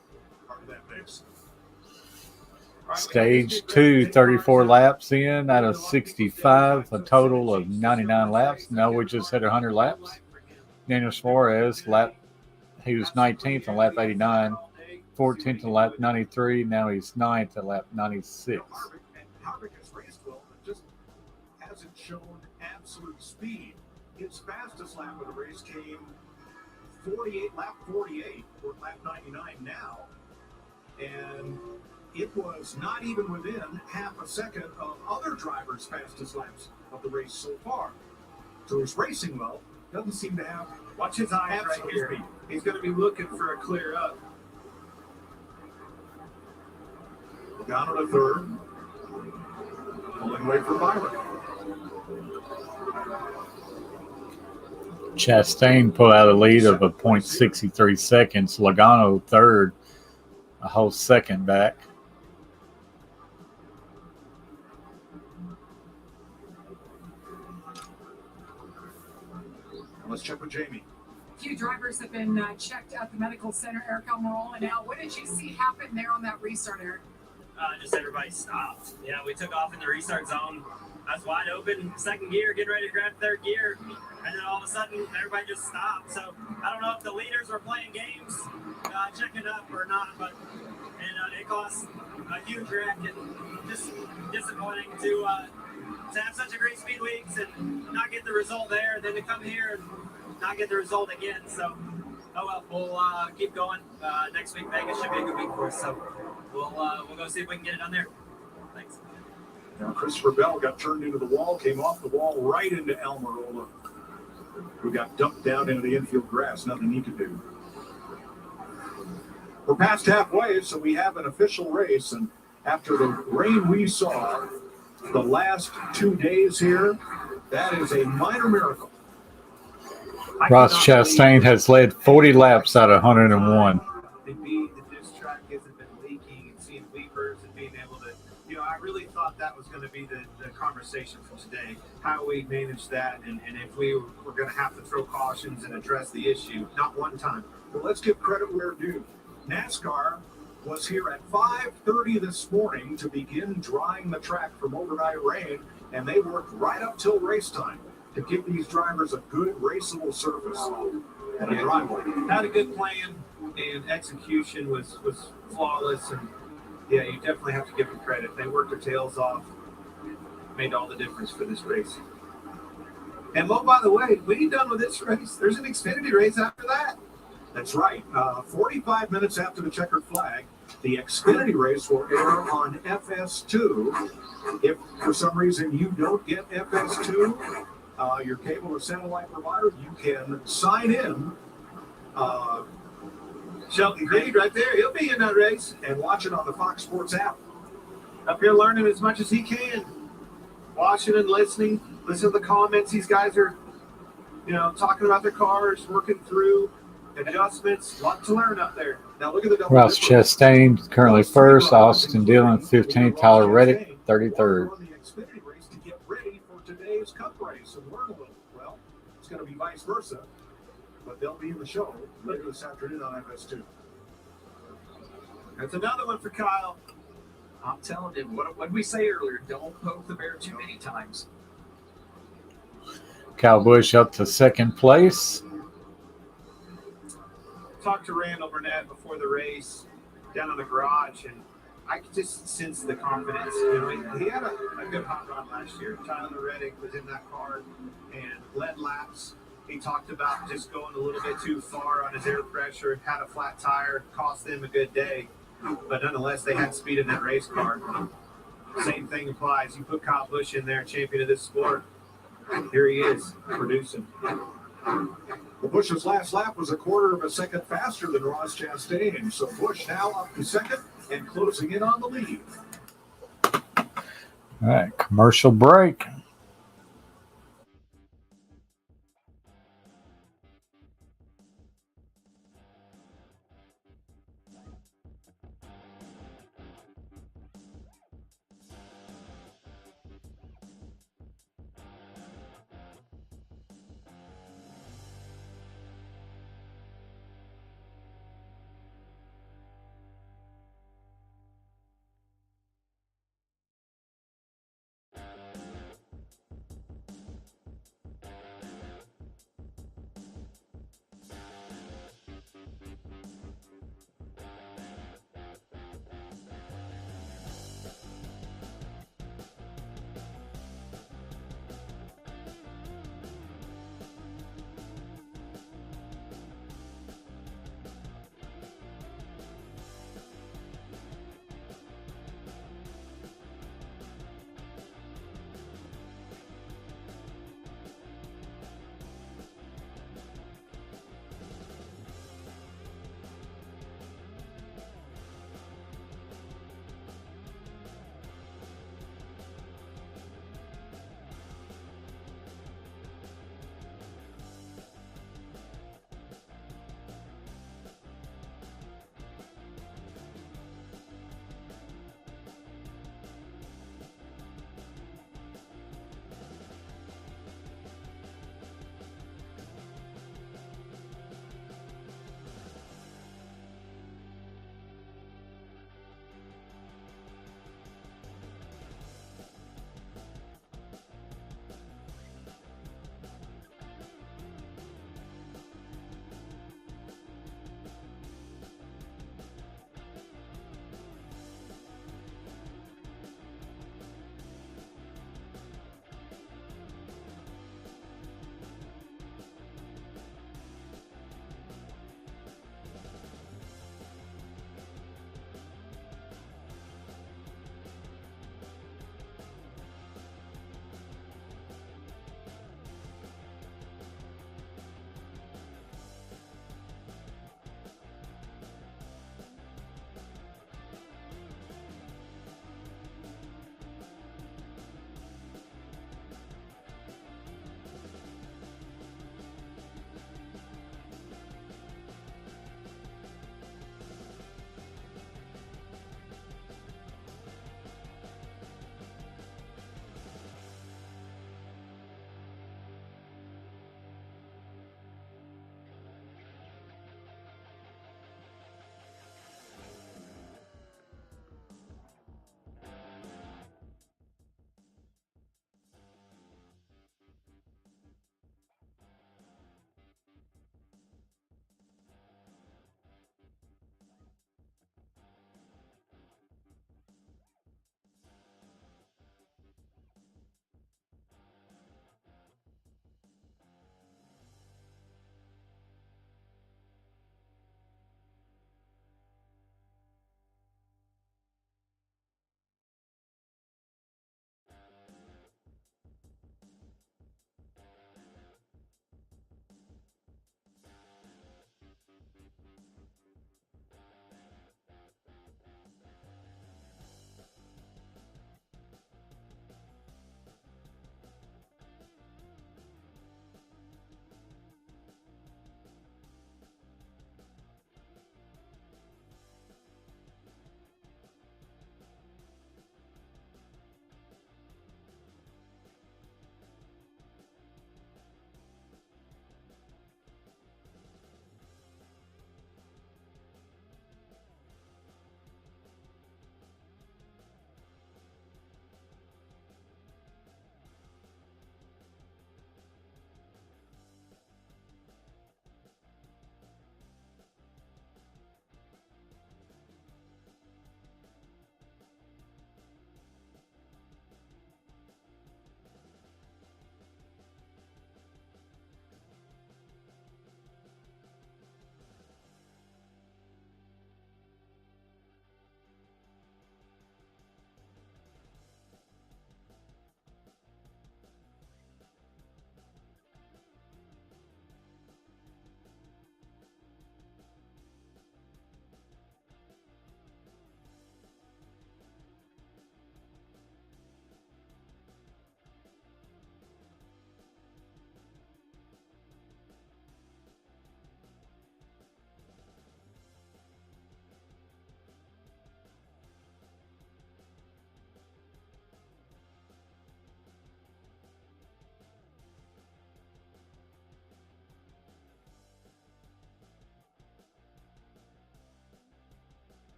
part of that mix. Stage 2, 34 laps in out of 65, a total of 99 laps. Now we just hit 100 laps. Daniel Suarez, he was 19th on lap 89, 14th on lap 93. Now he's 9th at lap 96. Harvick has raced well, but just hasn't shown absolute speed. His fastest lap of the race came lap 48, or lap 99 now. And it was not even within half a second of other drivers' fastest laps of the race so far. So he's racing well. Doesn't seem to have. Watch his eyes right here. Speed. He's going to be looking for a clear up. Down to third. Pulling away for Byron. Chastain pulled out a lead of a 0.63 seconds. Logano third, a whole second back. Let's check with Jamie. A few drivers have been checked at the medical center. Eric Almirola now. What did you see happen there on that restart, Eric? Just everybody stopped. You know, we took off in the restart zone. I was wide open, second gear, getting ready to grab third gear. And then all of a sudden, everybody just stopped. So I don't know if the leaders were playing games, checking up or not, but it costs a huge wreck, and just disappointing to have such a great speed weeks and not get the result there, and then to come here and not get the result again. So, oh well, we'll keep going. Next week, Vegas should be a good week for us. So we'll go see if we can get it done there. Thanks. Now Christopher Bell got turned into the wall, came off the wall right into Almirola, who got dumped down into the infield grass. Nothing he could do. We're past halfway, so we have an official race. And after the rain we saw the last 2 days here, that is a minor miracle. Ross Chastain has led 40 laps out of 101. The disc track hasn't been leaking and seeing weepers and being able to, I really thought that was going to be the conversation for today. How we manage that, and if we were going to have to throw cautions and address the issue. Not one time. Well, let's give credit where due. NASCAR was here at 5:30 this morning to begin drying the track from overnight rain, and they worked right up till race time to give these drivers a good raceable surface and a driveway. Had a good plan, and execution was flawless. And yeah, you definitely have to give them credit. They worked their tails off, made all the difference for this race. And oh, by the way, we ain't done with this race. There's an Xfinity race after that. That's right. 45 minutes after the checkered flag, the Xfinity race will air on FS2. If for some reason you don't get FS2, your cable or satellite provider, you can sign in. Shelton Reed right there. He'll be in that race. And watch it on the Fox Sports app. Up here learning as much as he can. Watching and listening. Listen to the comments. These guys are, talking about their cars, working through adjustments. A lot to learn up there. Now look at the double. Ross Chastain currently first, Austin Dillon 15th, Tyler Reddick 33rd. On the Xfinity race to get ready for today's Cup race and learn a little. Well, it's going to be vice versa, but they'll be in the show later this afternoon on FS2. That's another one for Kyle. I'm telling him, what did we say earlier? Don't poke the bear too many times. Kyle Busch up to second place. Talked to Randall Burnett before the race down in the garage, and I could just sense the confidence. He had a good hot rod last year. Tyler Reddick was in that car and led laps. He talked about just going a little bit too far on his air pressure, had a flat tire, cost them a good day. But nonetheless, they had speed in that race car. Same thing applies. You put Kyle Busch in there, champion of this sport. Here he is, producing. Well, Busch's last lap was a quarter of a second faster than Ross Chastain, so Busch now up to second and closing in on the lead. All right, commercial break.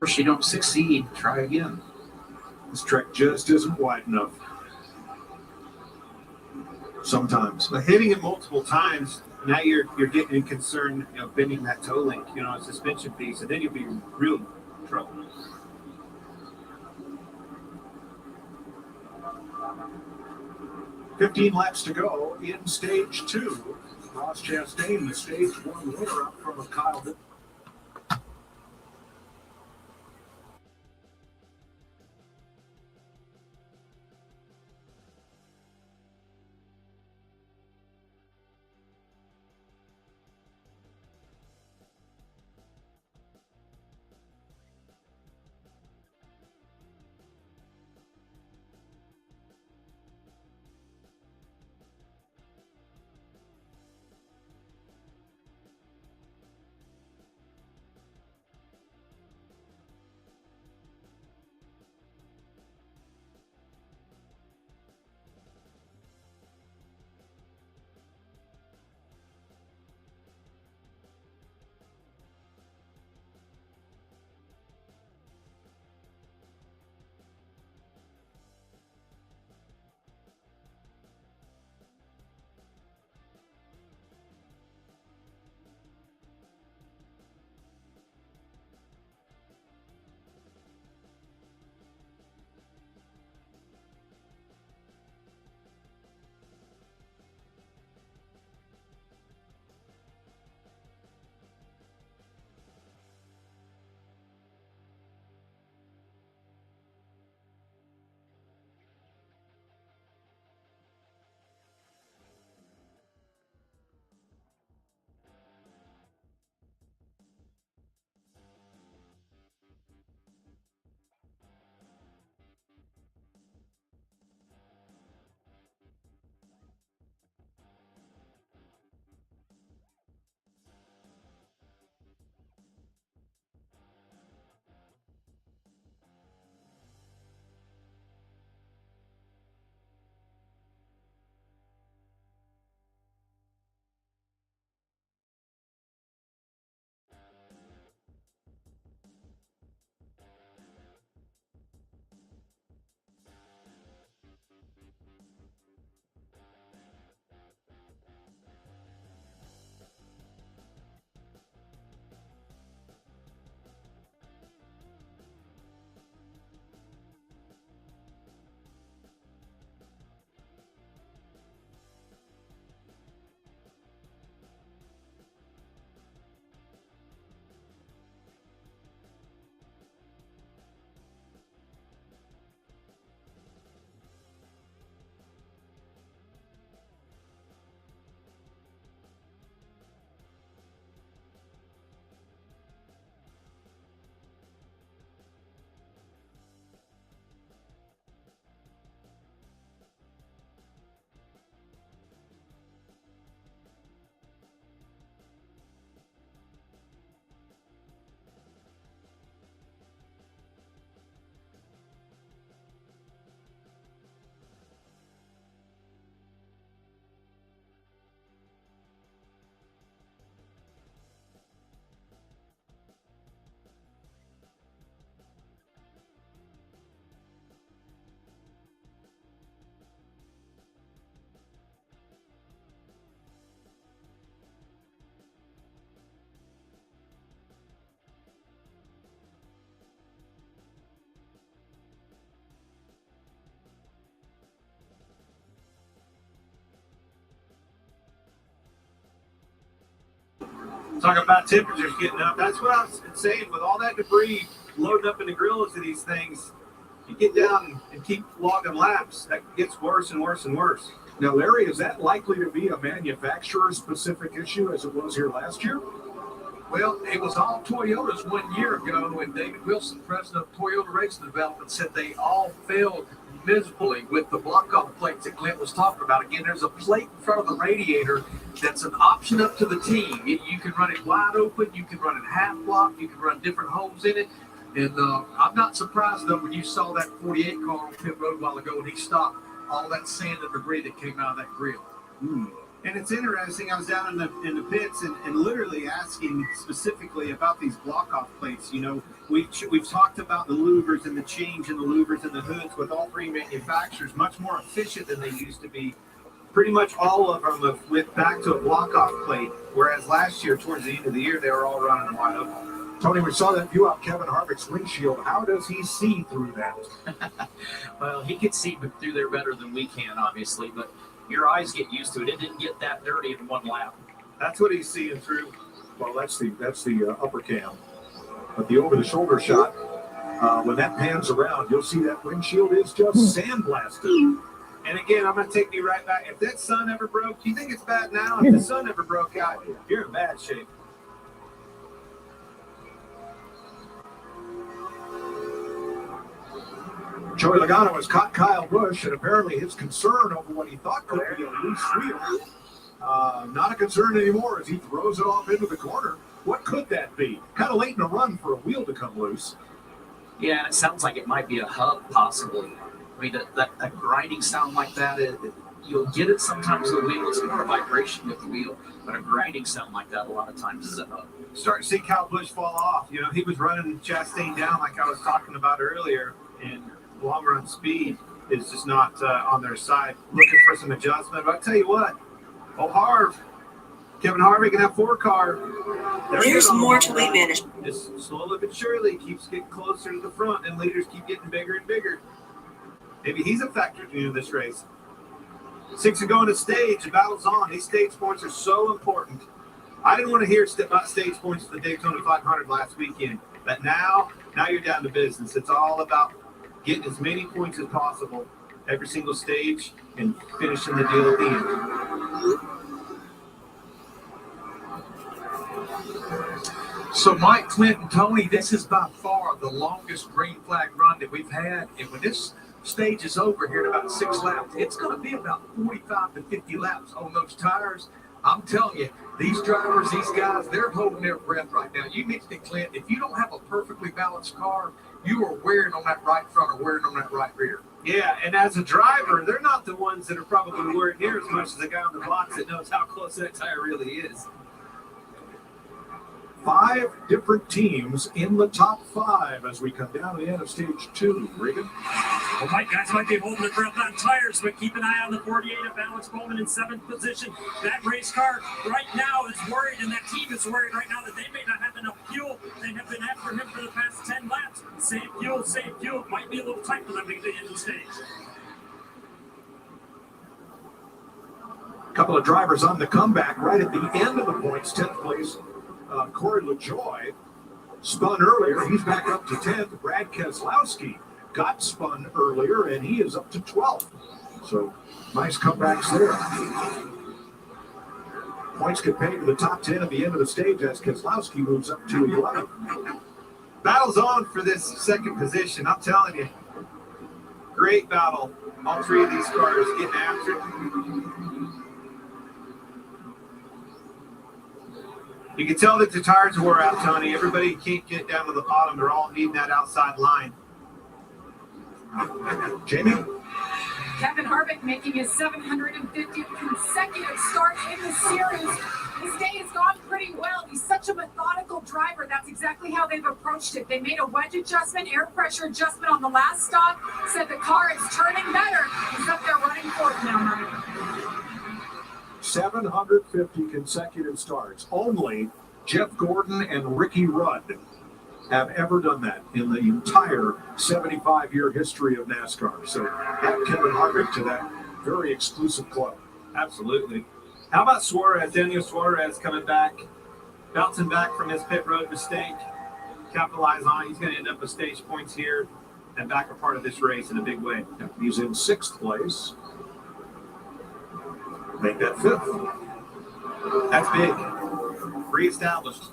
If you don't succeed, try again. This track just isn't wide enough. Sometimes. But hitting it multiple times, now you're getting concerned, bending that toe link, a suspension piece, and then you'll be in real trouble. $15 laps to go in stage 2. Ross Chastain, the stage 1 winner, up from a Kyle. Talk about temperatures getting up. That's what I was saying. With all that debris loading up in the grills of these things, you get down and keep logging laps, that gets worse and worse and worse. Now, Larry, is that likely to be a manufacturer-specific issue as it was here last year? Well, it was all Toyotas 1 year ago, and David Wilson, president of Toyota Racing Development, said they all failed miserably with the block-off plates that Clint was talking about. Again, there's a plate in front of the radiator that's an option up to the team. You can run it wide open, you can run it half block, you can run different holes in it. And I'm not surprised, though, when you saw that 48 car on pit road a while ago and he stopped all that sand and debris that came out of that grill. And it's interesting. I was down in the pits and literally asking specifically about these block-off plates. You know, we've talked about the louvers and the change in the louvers and the hoods with all three manufacturers, much more efficient than they used to be. Pretty much all of them have went back to a block-off plate, whereas last year, towards the end of the year, they were all running wide open. Tony, we saw that view out Kevin Harvick's windshield. How does he see through that? Well, he could see through there better than we can, obviously, but your eyes get used to it. It didn't get that dirty in one lap. That's what he's seeing through. Well, that's the upper cam. But the over-the-shoulder shot, when that pans around, you'll see that windshield is just sandblasted. And again, I'm going to take me right back. If that sun ever broke, do you think it's bad now? If the sun ever broke out, you're in bad shape. Joey Logano has caught Kyle Busch, and apparently his concern over what he thought could be a loose wheel, not a concern anymore as he throws it off into the corner. What could that be? Kind of late in the run for a wheel to come loose. Yeah, it sounds like it might be a hub, possibly. I mean, that grinding sound like that, you'll get it sometimes with the wheel. It's more a vibration with the wheel, but a grinding sound like that a lot of times is a hub. Starting to see Kyle Busch fall off. You know, he was running Chastain down like I was talking about earlier, and long run speed is just not on their side. Looking for some adjustment. But I tell you what, Kevin Harvick in that 4-car. There's more to weight management. Just slowly but surely keeps getting closer to the front, and leaders keep getting bigger and bigger. Maybe he's a factor in this race. 6 to go in the stage. The battle's on. These stage points are so important. I didn't want to hear about stage points for the Daytona 500 last weekend. But now you're down to business. It's all about getting as many points as possible every single stage and finishing the deal at the end. So Mike, Clint, and Tony, this is by far the longest green flag run that we've had. And when this stage is over here in about 6 laps, it's going to be about 45 to 50 laps on those tires. I'm telling you, these drivers, these guys, they're holding their breath right now. You mentioned it, Clint. If you don't have a perfectly balanced car, you are wearing on that right front or wearing on that right rear. Yeah, and as a driver, they're not the ones that are probably wearing near as much as the guy on the box that knows how close that tire really is. 5 different teams in the top 5 as we come down to the end of stage 2. Regan? Well, guys might be holding their breath on tires, but keep an eye on the 48 of Alex Bowman in 7th position. That race car right now is worried, and that team is worried right now that they may not have enough fuel. They have been after him for the past 10 laps. Save fuel, save fuel. It might be a little tight for them to get to the end of the stage. A couple of drivers on the comeback right at the end of the points. 10th place. Corey LaJoie spun earlier. He's back up to 10th. Brad Keselowski got spun earlier, and he is up to 12th. So nice comebacks there. Points get paid to the top 10 at the end of the stage as Keselowski moves up to 11th. Battle's on for this second position. I'm telling you, great battle. All 3 of these cars getting after it. You can tell that the tires wore out, Tony. Everybody can't get down to the bottom. They're all needing that outside line. Jamie? Kevin Harvick making his 750th consecutive start in the series. His day has gone pretty well. He's such a methodical driver. That's exactly how they've approached it. They made a wedge adjustment, air pressure adjustment on the last stop, said the car is turning better. He's up there running fourth now, Harvick. 750 consecutive starts. Only Jeff Gordon and Ricky Rudd have ever done that in the entire 75-year history of NASCAR. So add Kevin Harvick to that very exclusive club. Absolutely. How about Suarez? Daniel Suarez coming back, bouncing back from his pit road mistake. Capitalize on it. He's going to end up with stage points here and back a part of this race in a big way. He's in 6th place. Make that 5th. That's big. Reestablished.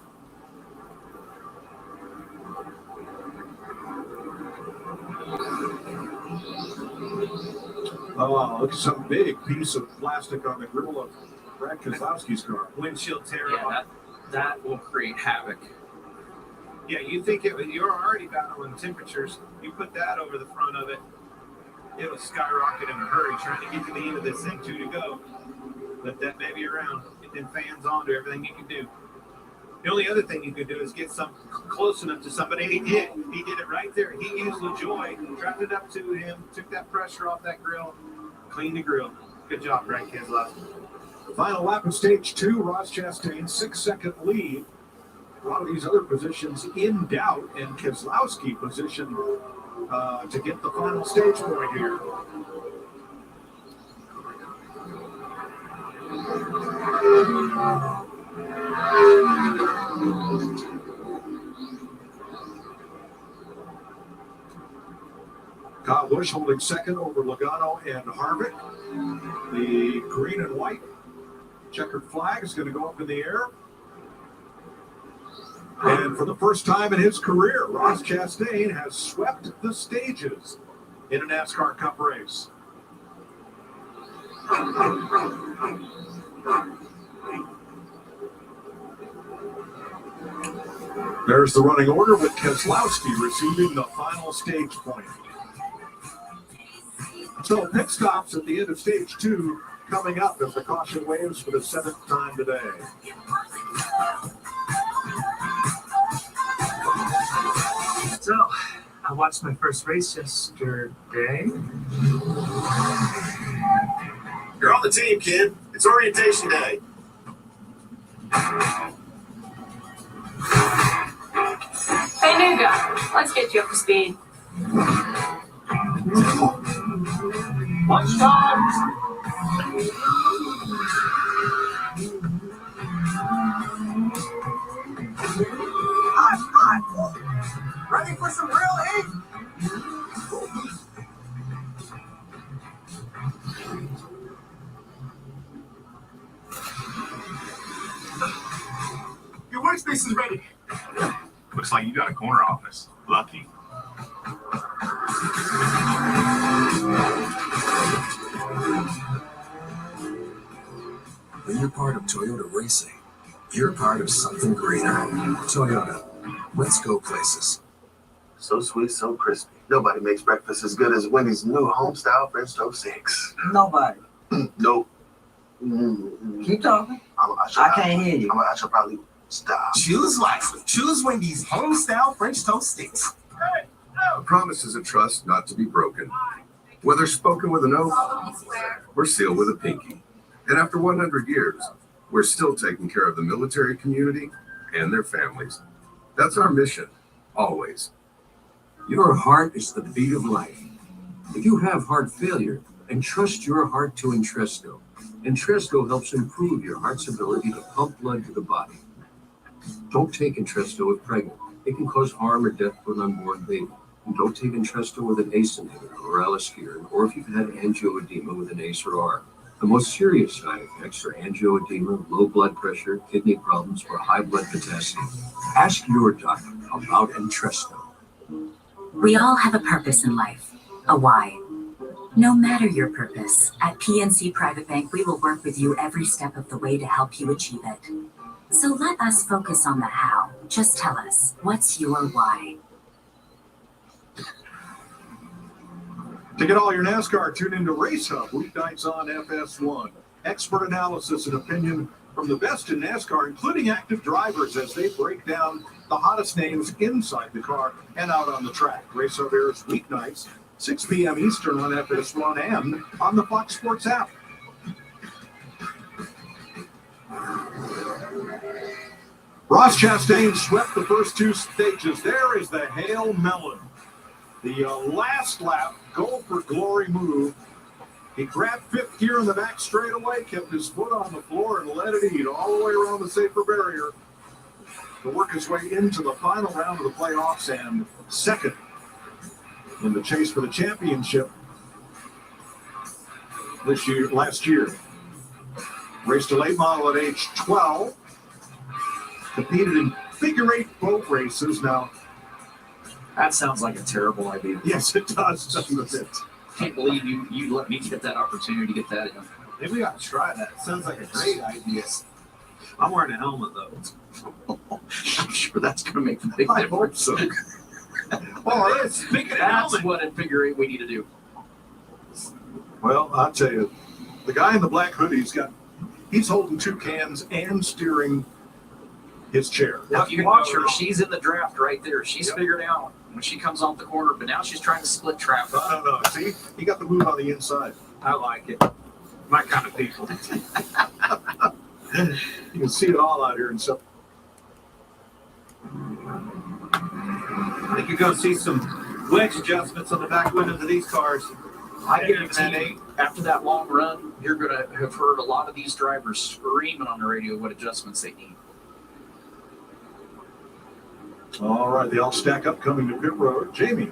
Oh, look at some big piece of plastic on the grill of Brad Keselowski's car. Windshield tear. Yeah, that will create havoc. Yeah, you think you're already battling temperatures. You put that over the front of it, it'll skyrocket in a hurry trying to get to the end of this thing, 2 to go. Let that baby around. Get them fans on to everything you can do. The only other thing you could do is get some close enough to somebody. He did. He did it right there. He used LaJoy, dropped it up to him, took that pressure off that grill, cleaned the grill. Good job, right, Keselowski? Final lap of stage 2, Ross Chastain, 6-second lead. A lot of these other positions in doubt, and Keselowski positioned to get the final stage point here. Kyle Busch holding second over Logano and Harvick. The green and white checkered flag is going to go up in the air. And for the first time in his career, Ross Chastain has swept the stages in a NASCAR Cup race. There's the running order with Keselowski receiving the final stage point. So pit stops at the end of stage 2 coming up as the caution waves for the 7th time today. So, I watched my first race yesterday. You're on the team, kid. It's orientation day. Hey, new guy. Let's get you up to speed. Lunchtime. Hot. Ready for some real heat? Your workspace is ready. Looks like you got a corner office. Lucky. When you're part of Toyota Racing, you're part of something greater. Toyota, let's go places. So sweet, so crispy. Nobody makes breakfast as good as Wendy's new homestyle French toast sticks. Nobody. Nope. Keep talking. I can't hear you. I should probably stop. Choose wisely. Choose Wendy's home-style French toast sticks. Promises of trust not to be broken. Whether spoken with an oath or sealed with a pinky. And after 100 years, we're still taking care of the military community and their families. That's our mission, always. Your heart is the beat of life. If you have heart failure, entrust your heart to Entresto. Entresto helps improve your heart's ability to pump blood to the body. Don't take Entresto if pregnant. It can cause harm or death to an unborn baby. And don't take Entresto with an ACE inhibitor or aliskiren, or if you've had angioedema with an ACE or ARB. The most serious side effects are angioedema, low blood pressure, kidney problems, or high blood potassium. Ask your doctor about Entresto. We all have a purpose in life, a why. No matter your purpose, at PNC Private Bank, we will work with you every step of the way to help you achieve it. So let us focus on the how. Just tell us, what's your why? To get all your NASCAR, tune into Race Hub weeknights on FS1. Expert analysis and opinion from the best in NASCAR, including active drivers, as they break down the hottest names inside the car and out on the track. Race Hub airs weeknights, 6 p.m. Eastern on FS1 and on the Fox Sports app. Ross Chastain swept the first 2 stages. There is the Hail Melon. The last lap, go for glory move. He grabbed 5th gear in the back straightaway, kept his foot on the floor, and let it eat all the way around the safer barrier to work his way into the final round of the playoffs and second in the chase for the championship last year. Raced a late model at age 12. Competed in figure 8 boat races. Now, That sounds like a terrible idea. yes, it does, doesn't it? Can't believe you let me get that opportunity to get that in. Maybe we ought to try that. Sounds like a great idea. I'm wearing a helmet, though. I'm sure that's going to make the big I difference. hope so. Oh, it is. Speaking of That's helmet. what in figure 8 we need to do. Well, I'll tell you, the guy in the black hoodie's got He's holding 2 cans and steering his chair. Now, if you watch her, she's in the draft right there. She's figured out when she comes off the corner, but now she's trying to split traffic. No. See, he got the move on the inside. I like it. My kind of people. You can see it all out here. And so, I think you're going to see some wedge adjustments on the back windows of these cars. I guarantee you, after that long run, you're going to have heard a lot of these drivers screaming on the radio what adjustments they need. all right, they all stack up coming to pit road. Jamie.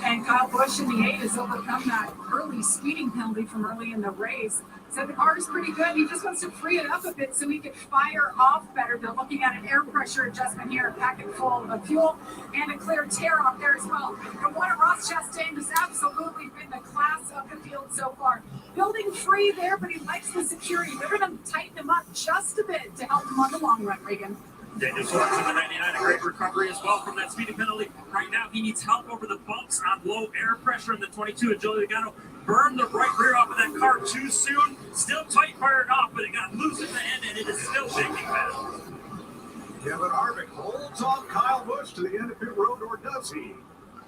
And Kyle Busch in the 8 has overcome that early speeding penalty from early in the race. So the car is pretty good. He just wants to free it up a bit so he can fire off better. They're looking at an air pressure adjustment here, a packet full of fuel, and a clear tear off there as well. And one of Ross Chastain has absolutely been the class of the field so far. Building free there, but he likes the security. They're going to tighten him up just a bit to help him on the long run, Reagan. Daniel Schwartz in the 99, a great recovery as well from that speeding penalty. Right now, he needs help over the bumps on low air pressure in the 22. And Joey Logano burned the right rear off of that car too soon. Still tight fired off, but it got loose in the end, and it is still shaking bad. Kevin Harvick holds off Kyle Busch to the end of pit road, or does he?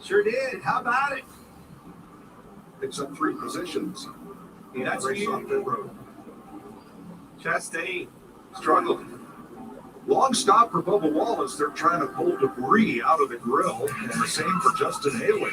Sure did. How about it? Picks up 3 positions. That's race huge. off pit road. Chastain struggled. Long stop for Bubba Wallace. They're trying to pull debris out of the grill, and the same for Justin Haley.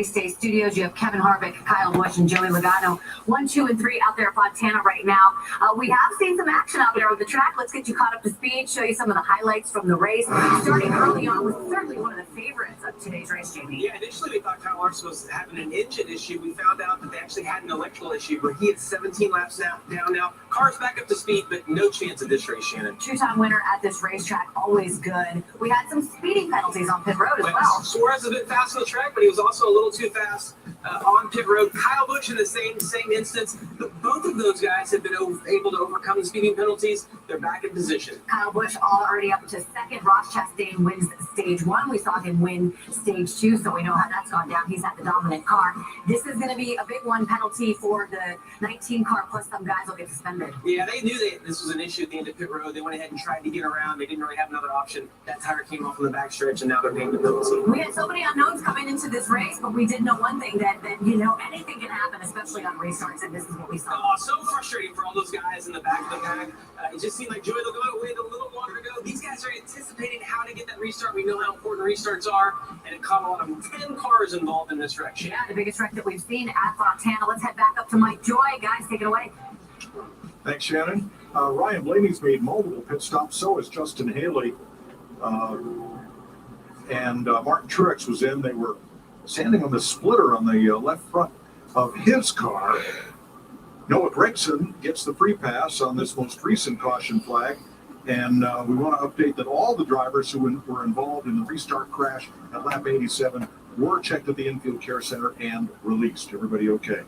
State Studios, you have Kevin Harvick, Kyle Busch, and Joey Logano. 1, 2, and 3 out there at Fontana right now. We have seen some action out there on the track. Let's get you caught up to speed, show you some of the highlights from the race. Starting early on with certainly one of the favorites of today's race, Jamie. Yeah, initially we thought Kyle Larson was having an engine issue. We found out that they actually had an electrical issue, but he had 17 laps down now. Car's back up to speed, but no chance of this race, Shannon. Two-time winner at this racetrack, always good. We had some speeding penalties on pit road as well. Suarez was a bit fast on the track, but he was also a little little too fast on pit road. Kyle Busch in the same instance. But both of those guys have been able to overcome the speeding penalties. They're back in position. Kyle Busch already up to second. Ross Chastain wins stage 1. We saw him win stage 2, so we know how that's gone down. He's at the dominant car. This is going to be a big one penalty for the 19 car, plus some guys will get suspended. Yeah, they knew this was an issue at the end of pit road. They went ahead and tried to get around. They didn't really have another option. That tire came off on the backstretch, and now they're paying the penalty. We had so many unknowns coming into this race, but we did know one thing, that anything can happen, especially on restarts, and this is what we saw. Oh, so frustrating for all those guys in the back of the pack. It just seemed like Joey Logano waited a little longer to go. These guys are anticipating how to get that restart. We know how important restarts are, and it caught a lot of 10 cars involved in this wreck. Yeah, the biggest wreck that we've seen at Fontana. Let's head back up to Mike Joy. Guys, take it away. Thanks, Shannon. Ryan Blaney's made multiple pit stops. So has Justin Haley. And Martin Truex was in. They were standing on the splitter on the left front of his car. Noah Gragson gets the free pass on this most recent caution flag. And we want to update that all the drivers who were involved in the restart crash at lap 87 were checked at the infield care center and released. Everybody okay?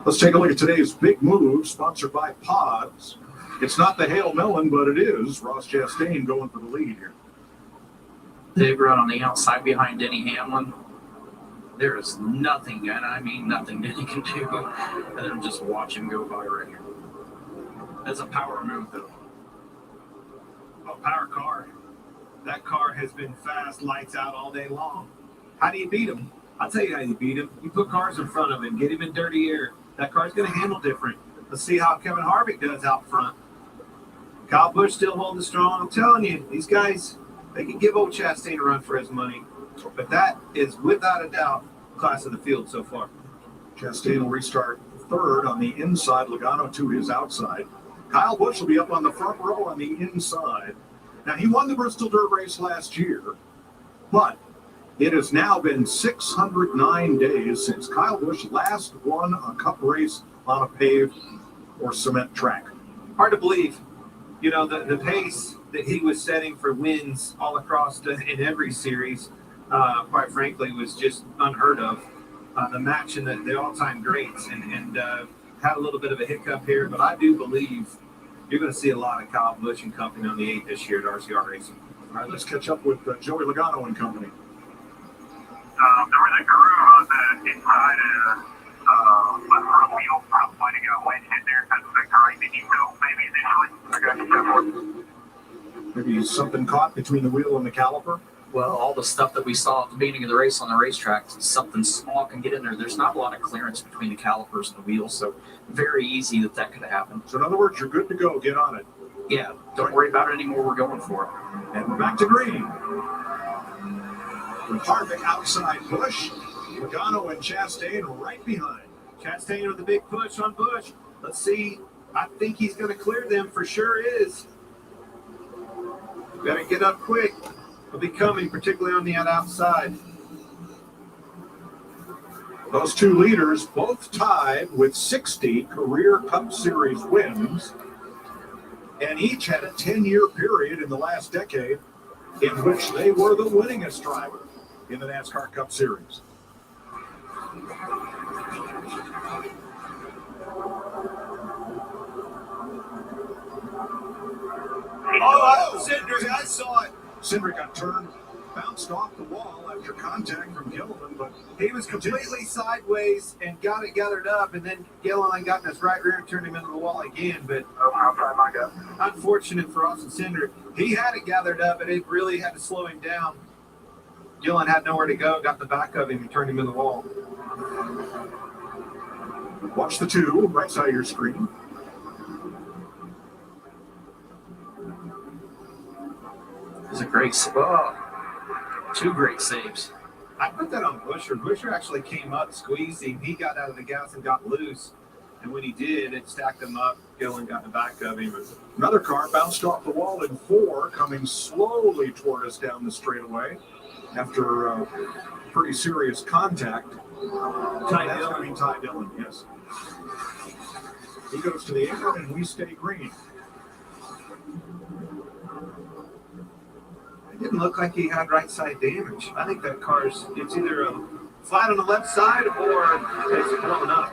Let's take a look at today's big move, sponsored by Pods. It's not the Hail Melon, but it is Ross Chastain going for the lead here. They've run on the outside behind Denny Hamlin. There is nothing, and I mean nothing, Denny can do other than just watch him go by right here. That's a power move, though. A power car. That car has been fast, lights out all day long. How do you beat him? I'll tell you how you beat him. You put cars in front of him, get him in dirty air. That car's going to handle different. Let's see how Kevin Harvick does out front. Kyle Busch still holding strong. I'm telling you, these guys, they can give old Chastain a run for his money. But that is, without a doubt, class of the field so far. Chastain will restart third on the inside, Logano to his outside. Kyle Busch will be up on the front row on the inside. Now, he won the Bristol Dirt Race last year, but it has now been 609 days since Kyle Busch last won a Cup race on a paved or cement track. Hard to believe. You know, the pace that he was setting for wins all across in every series, quite frankly, was just unheard of. The match in the all-time greats, and had a little bit of a hiccup here, but I do believe you're going to see a lot of Kyle Busch and company on the 8 this year at RCR Racing. All right, let's catch up with Joey Logano and company. There was a crew on the inside left front wheel, might have got wedged in there. That's the correct that you felt maybe initially. Maybe something caught between the wheel and the caliper? Well, all the stuff that we saw at the beginning of the race on the racetrack, something small can get in there. There's not a lot of clearance between the calipers and the wheels, so very easy that could have happened. So in other words, you're good to go. Get on it. Yeah, don't worry about it anymore. We're going for it. And we're back to green. With Harvick outside Busch, Logano and Chastain right behind. Chastain with the big push on Busch. Let's see. I think he's going to clear them. For sure is. Got to get up quick. He'll be coming, particularly on the outside. Those two leaders both tied with 60 career Cup Series wins, and each had a 10-year period in the last decade in which they were the winningest driver in the NASCAR Cup Series. Oh, Cindric, I saw it. Cindric got turned, bounced off the wall after contact from Gilliland, but he was completely sideways and got it gathered up, and then Gilliland got in his right rear and turned him into the wall again. But unfortunate for Austin Cindric, he had it gathered up, and it really had to slow him down. Gilliland had nowhere to go, got the back of him, and turned him in the wall. Watch the two right side of your screen. It was a great save. Oh, two great saves. I put that on Busher. Busher actually came up, squeezed him. He got out of the gas and got loose. And when he did, it stacked him up. Gillen got in the back of him. Another car bounced off the wall in 4, coming slowly toward us down the straightaway after pretty serious contact. Ty Dillon. Ty Dillon, yes. He goes to the apron, and we stay green. Didn't look like he had right side damage. I think that it's either flat on the left side or it's blown up.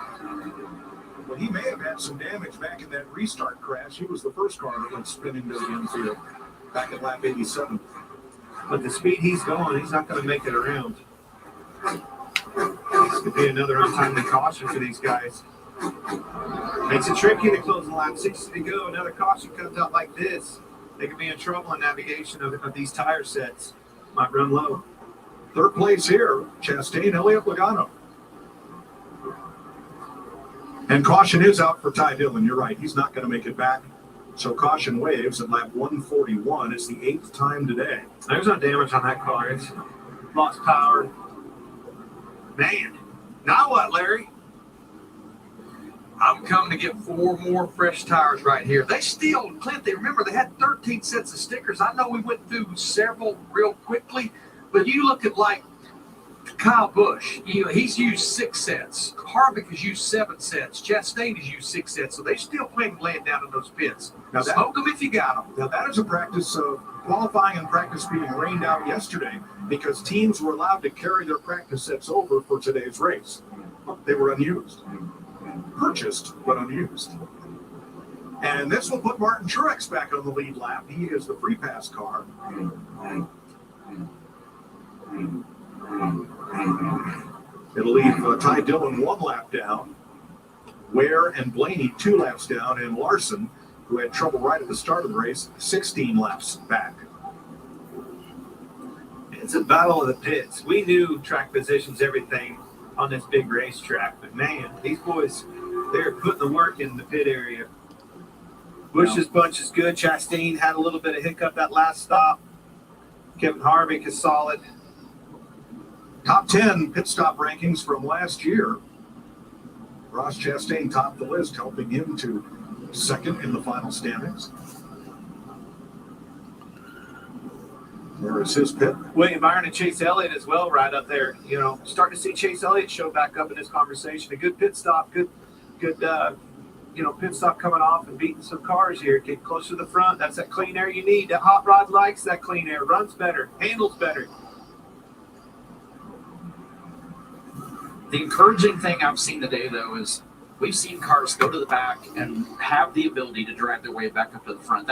Well, he may have had some damage back in that restart crash. He was the first car that went spinning to the infield back at lap 87. But the speed he's going, he's not going to make it around. This could be another untimely caution for these guys. Makes it tricky to close the lap. 60 to go. Another caution comes out like this. They could be in trouble in navigation of these tire sets. Might run low. Third place here, Chastain, Elliott Logano. And caution is out for Ty Dillon. You're right. He's not going to make it back. So caution waves at lap 141. It's the 8th time today. There's no damage on that car. It's lost power. Man, now what, Larry? I'm coming to get 4 more fresh tires right here. They still, Clint, remember they had 13 sets of stickers. I know we went through several real quickly, but you look at like Kyle Busch, he's used 6 sets. Harvick has used 7 sets. Chastain has used 6 sets. So they still plan to lay it down in those pits. Now smoke them if you got them. Now that is a practice of qualifying and practice being rained out yesterday because teams were allowed to carry their practice sets over for today's race. They were unused. Purchased, but unused. And this will put Martin Truex back on the lead lap. He is the free pass car. It'll leave Ty Dillon 1 lap down, Ware and Blaney 2 laps down, and Larson, who had trouble right at the start of the race, 16 laps back. It's a battle of the pits. We knew track positions, everything on this big racetrack, but man, these boys, they're putting the work in the pit area. Bush's bunch is good. Chastain had a little bit of hiccup that last stop. Kevin Harvick is solid. Top 10 pit stop rankings from last year. Ross Chastain topped the list, helping him to second in the final standings. There is his pit. William Byron and Chase Elliott as well, right up there. You know, starting to see Chase Elliott show back up in this conversation. A good pit stop, good pit stop coming off and beating some cars here. Get closer to the front. That's that clean air you need. That hot rod likes that clean air. Runs better, handles better. The encouraging thing I've seen today, though, is we've seen cars go to the back and have the ability to drag their way back up to the front.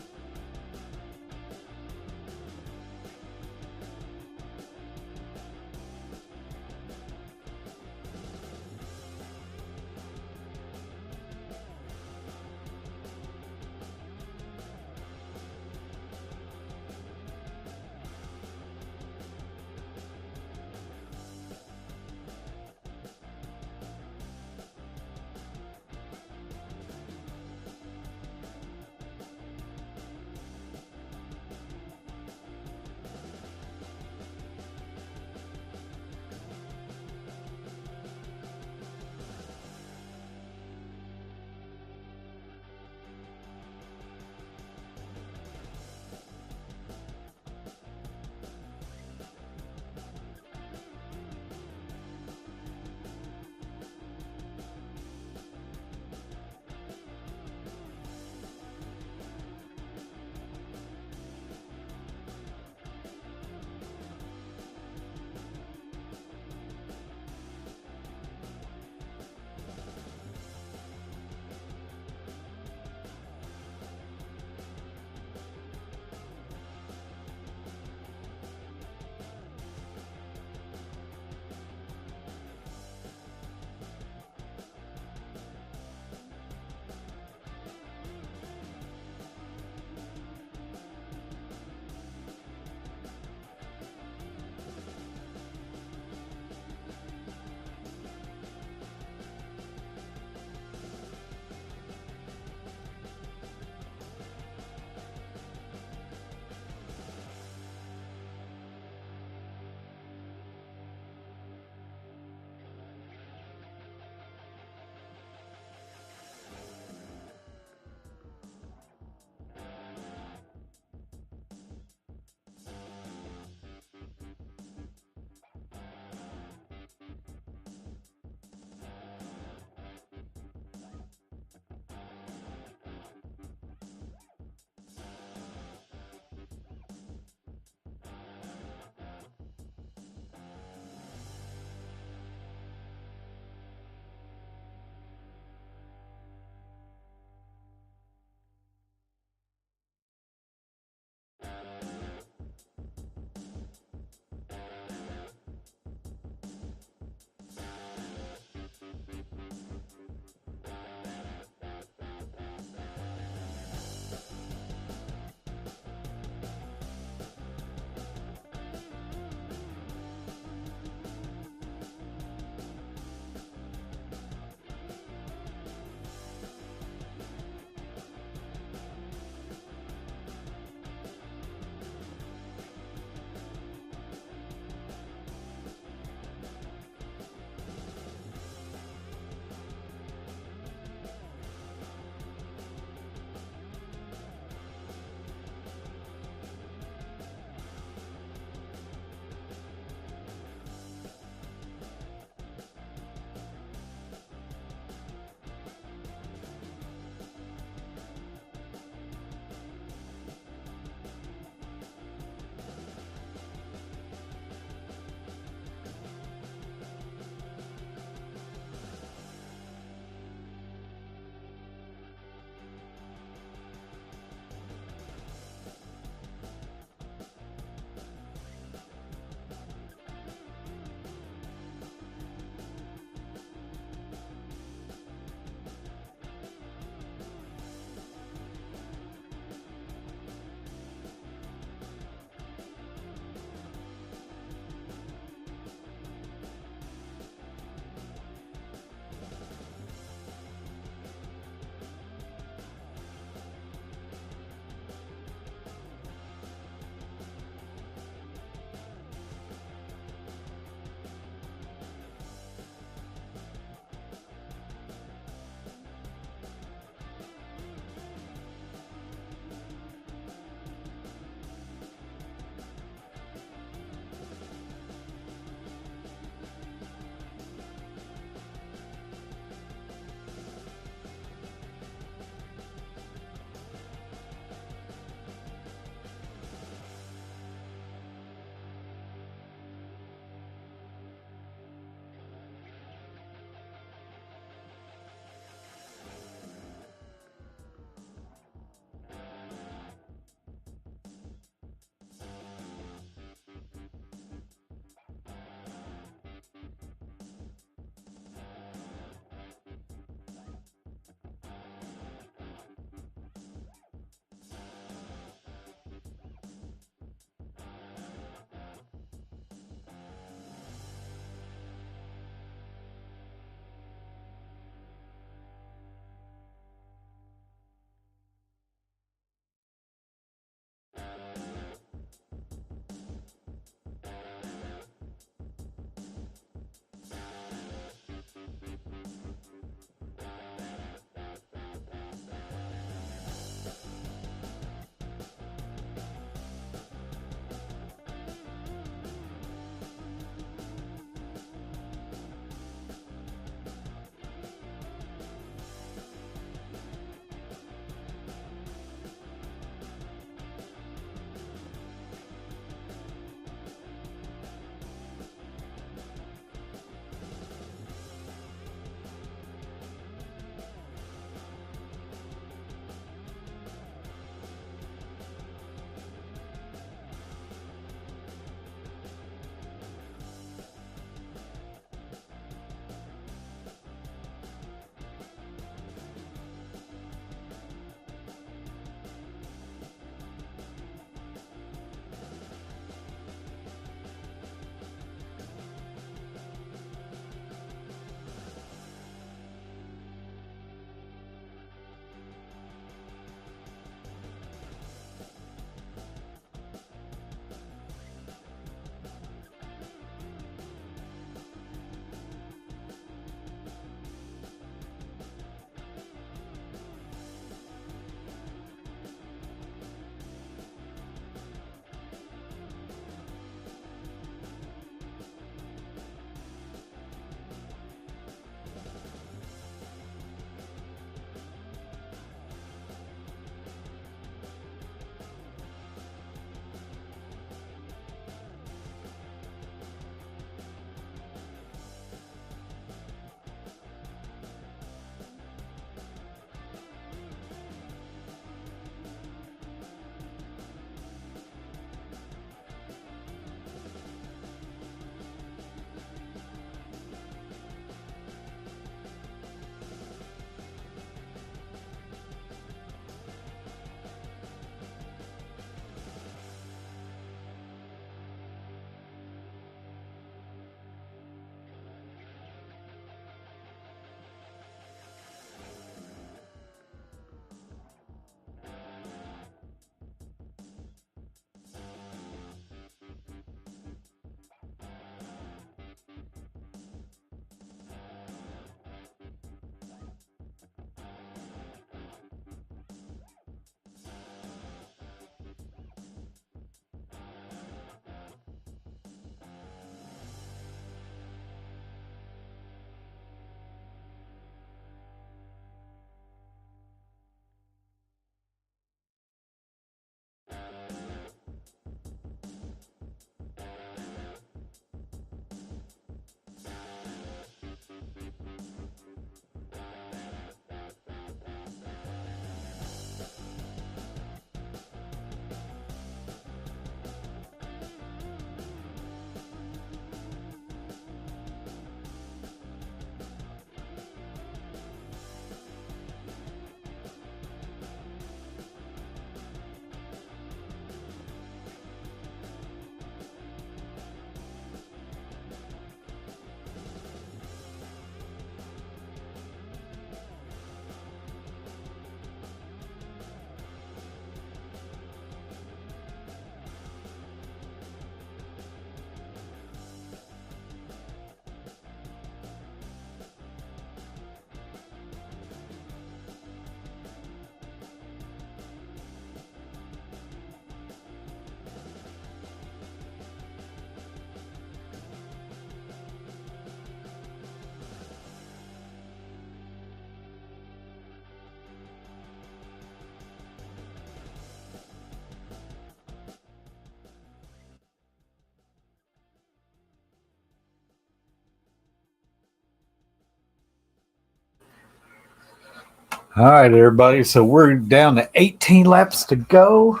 All right, everybody. So we're down to 18 laps to go.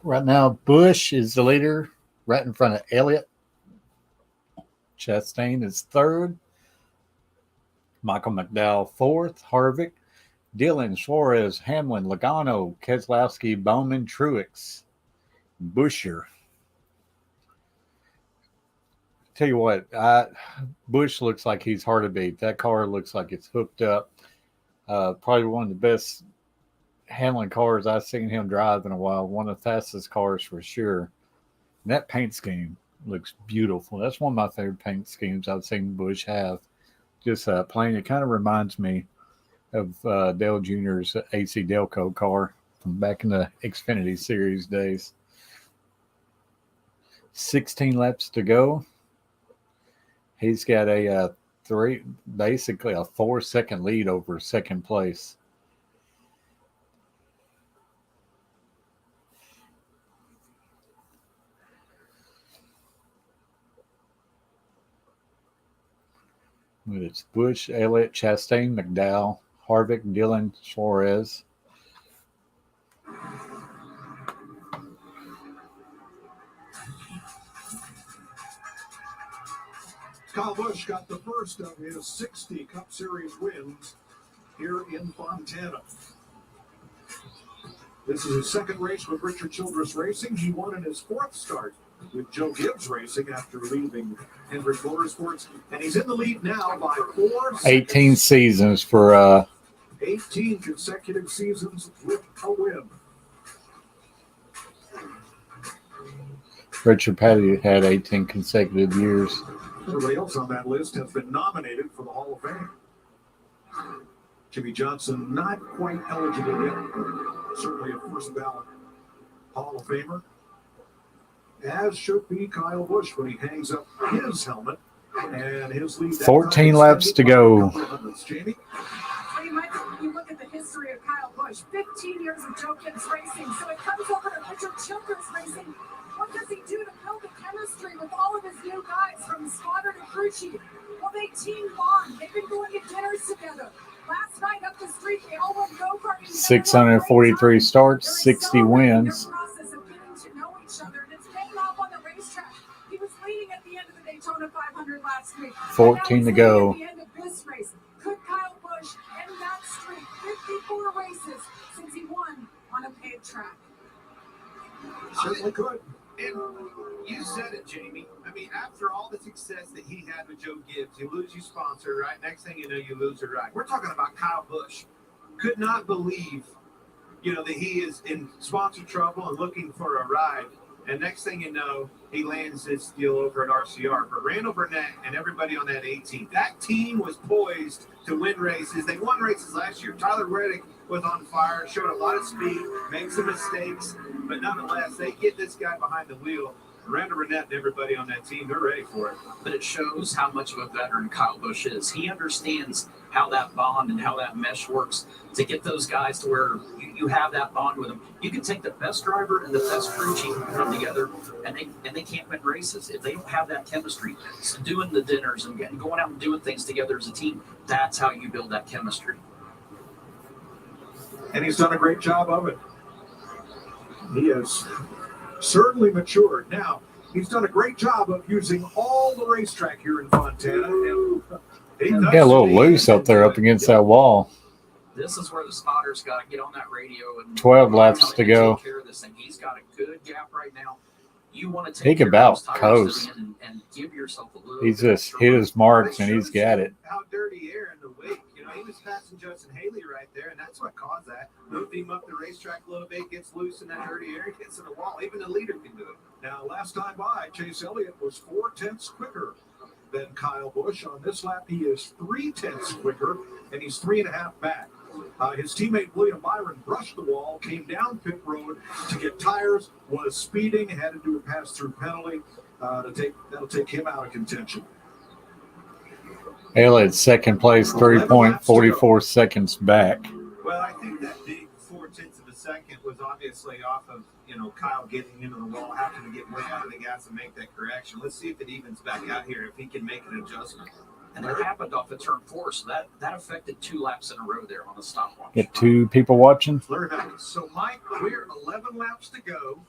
Right now, Busch is the leader, right in front of Elliott. Chastain is third. Michael McDowell fourth. Harvick, Dillon, Suarez, Hamlin, Logano, Keselowski, Bowman, Truex, Buescher. Tell you what, Busch looks like he's hard to beat. That car looks like it's hooked up. Probably one of the best handling cars I've seen him drive in a while. One of the fastest cars for sure. And that paint scheme looks beautiful. That's one of my favorite paint schemes I've seen Busch have. Just plain, it kind of reminds me of Dale Jr.'s AC Delco car from back in the Xfinity series days. 16 laps to go. He's got basically a 4-second lead over second place. It's Busch, Elliott, Chastain, McDowell, Harvick, Dillon, Suarez. Kyle Busch got the first of his 60 Cup Series wins here in Fontana. This is his second race with Richard Childress Racing. He won in his fourth start with Joe Gibbs Racing after leaving Hendrick Motorsports. And he's in the lead now by 4 18 seasons for 18 consecutive seasons with a win. Richard Petty had 18 consecutive years. Everybody else on that list has been nominated for the Hall of Fame. Jimmy Johnson not quite eligible yet. Certainly a first ballot Hall of Famer. As should be Kyle Busch when he hangs up his helmet and his lead. 14 laps to go. Jamie? When you look at the history of Kyle Busch, 15 years of Joe Gibbs Racing, so it comes over to Richard Childress Racing. What does he do to build the chemistry with all of his new guys from Slaughter to Crucci? Well, they team bond. They've been going to dinners together. Last night up the street, they all went go-karting. 643 starts, 60 wins. Process of getting to know each other, and it's paying off on the racetrack. He was leading at the end of the Daytona 500 last week. 14 to go. At the end of this race, could Kyle Busch end that streak? 54 races since he won on a paved track. Certainly could. And you said it, Jamie. I mean, after all the success that he had with Joe Gibbs, you lose your sponsor, right? Next thing you know, you lose a ride. We're talking about Kyle Busch. Could not believe, that he is in sponsor trouble and looking for a ride. And next thing you know, he lands this deal over at RCR. But Randall Burnett and everybody on that 18, that team was poised to win races. They won races last year. Tyler Reddick was on fire, showed a lot of speed, made some mistakes, but nonetheless, they get this guy behind the wheel. Randall Burnett and everybody on that team, they're ready for it. But it shows how much of a veteran Kyle Busch is. He understands how that bond and how that mesh works to get those guys to where you have that bond with them. You can take the best driver and the best crew chief and come together, and they can't win races if they don't have that chemistry. So doing the dinners and going out and doing things together as a team, that's how you build that chemistry. And he's done a great job of it. He has certainly matured. Now, he's done a great job of using all the racetrack here in Fontana. Got a little loose up there up against that wall. This is where the spotters got to get on that radio. And 12 laps to go. Take care of this thing. He's got a good gap right now. You want to take He could about coast. And give yourself a little. He's just hit his marks and he's got it. How dirty air in the wake. He was passing Justin Haley right there, and that's what caused that. Moved him up the racetrack a little bit, gets loose in that dirty air, gets in the wall. Even the leader can do it. Now, last time by, Chase Elliott was 4/10 quicker than Kyle Busch. On this lap, he is 3/10 quicker, and he's 3.5 back. His teammate William Byron brushed the wall, came down pit road to get tires, was speeding, had to do a pass-through penalty. That'll take him out of contention. Elliott second place, 3.44 seconds back. Well, I think that big 0.4 of a second was obviously off of, Kyle getting into the wall, having to get way out of the gas and make that correction. Let's see if it evens back out here, if he can make an adjustment. And that happened off of turn 4, so that affected 2 laps in a row there on the stopwatch. Get 2 people watching. So, Mike, we're 11 laps to go.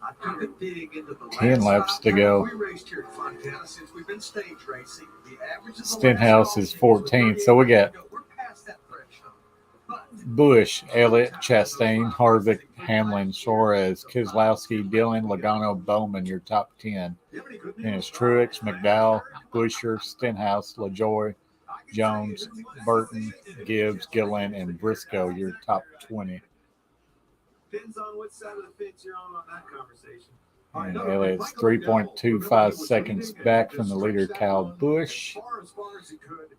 I took a dig into the 10 laps to go. We raced here at Fontana since we've been stage racing. The average of the Stenhouse is 14th. So we got we're past that threshold. Bush, Elliott, Chastain, Harvick, Hamlin, Suarez, Keselowski, Dillon, Logano, Bowman, your top 10. Then it's Truex, McDowell, Busher, Stenhouse, LaJoy, Jones, Burton, Gibbs, Gillen, and Briscoe, your top 20. Depends on what side of the fence you're on that conversation. And Elliott's 3.25 seconds back from the leader, Kyle Busch. As far as he could.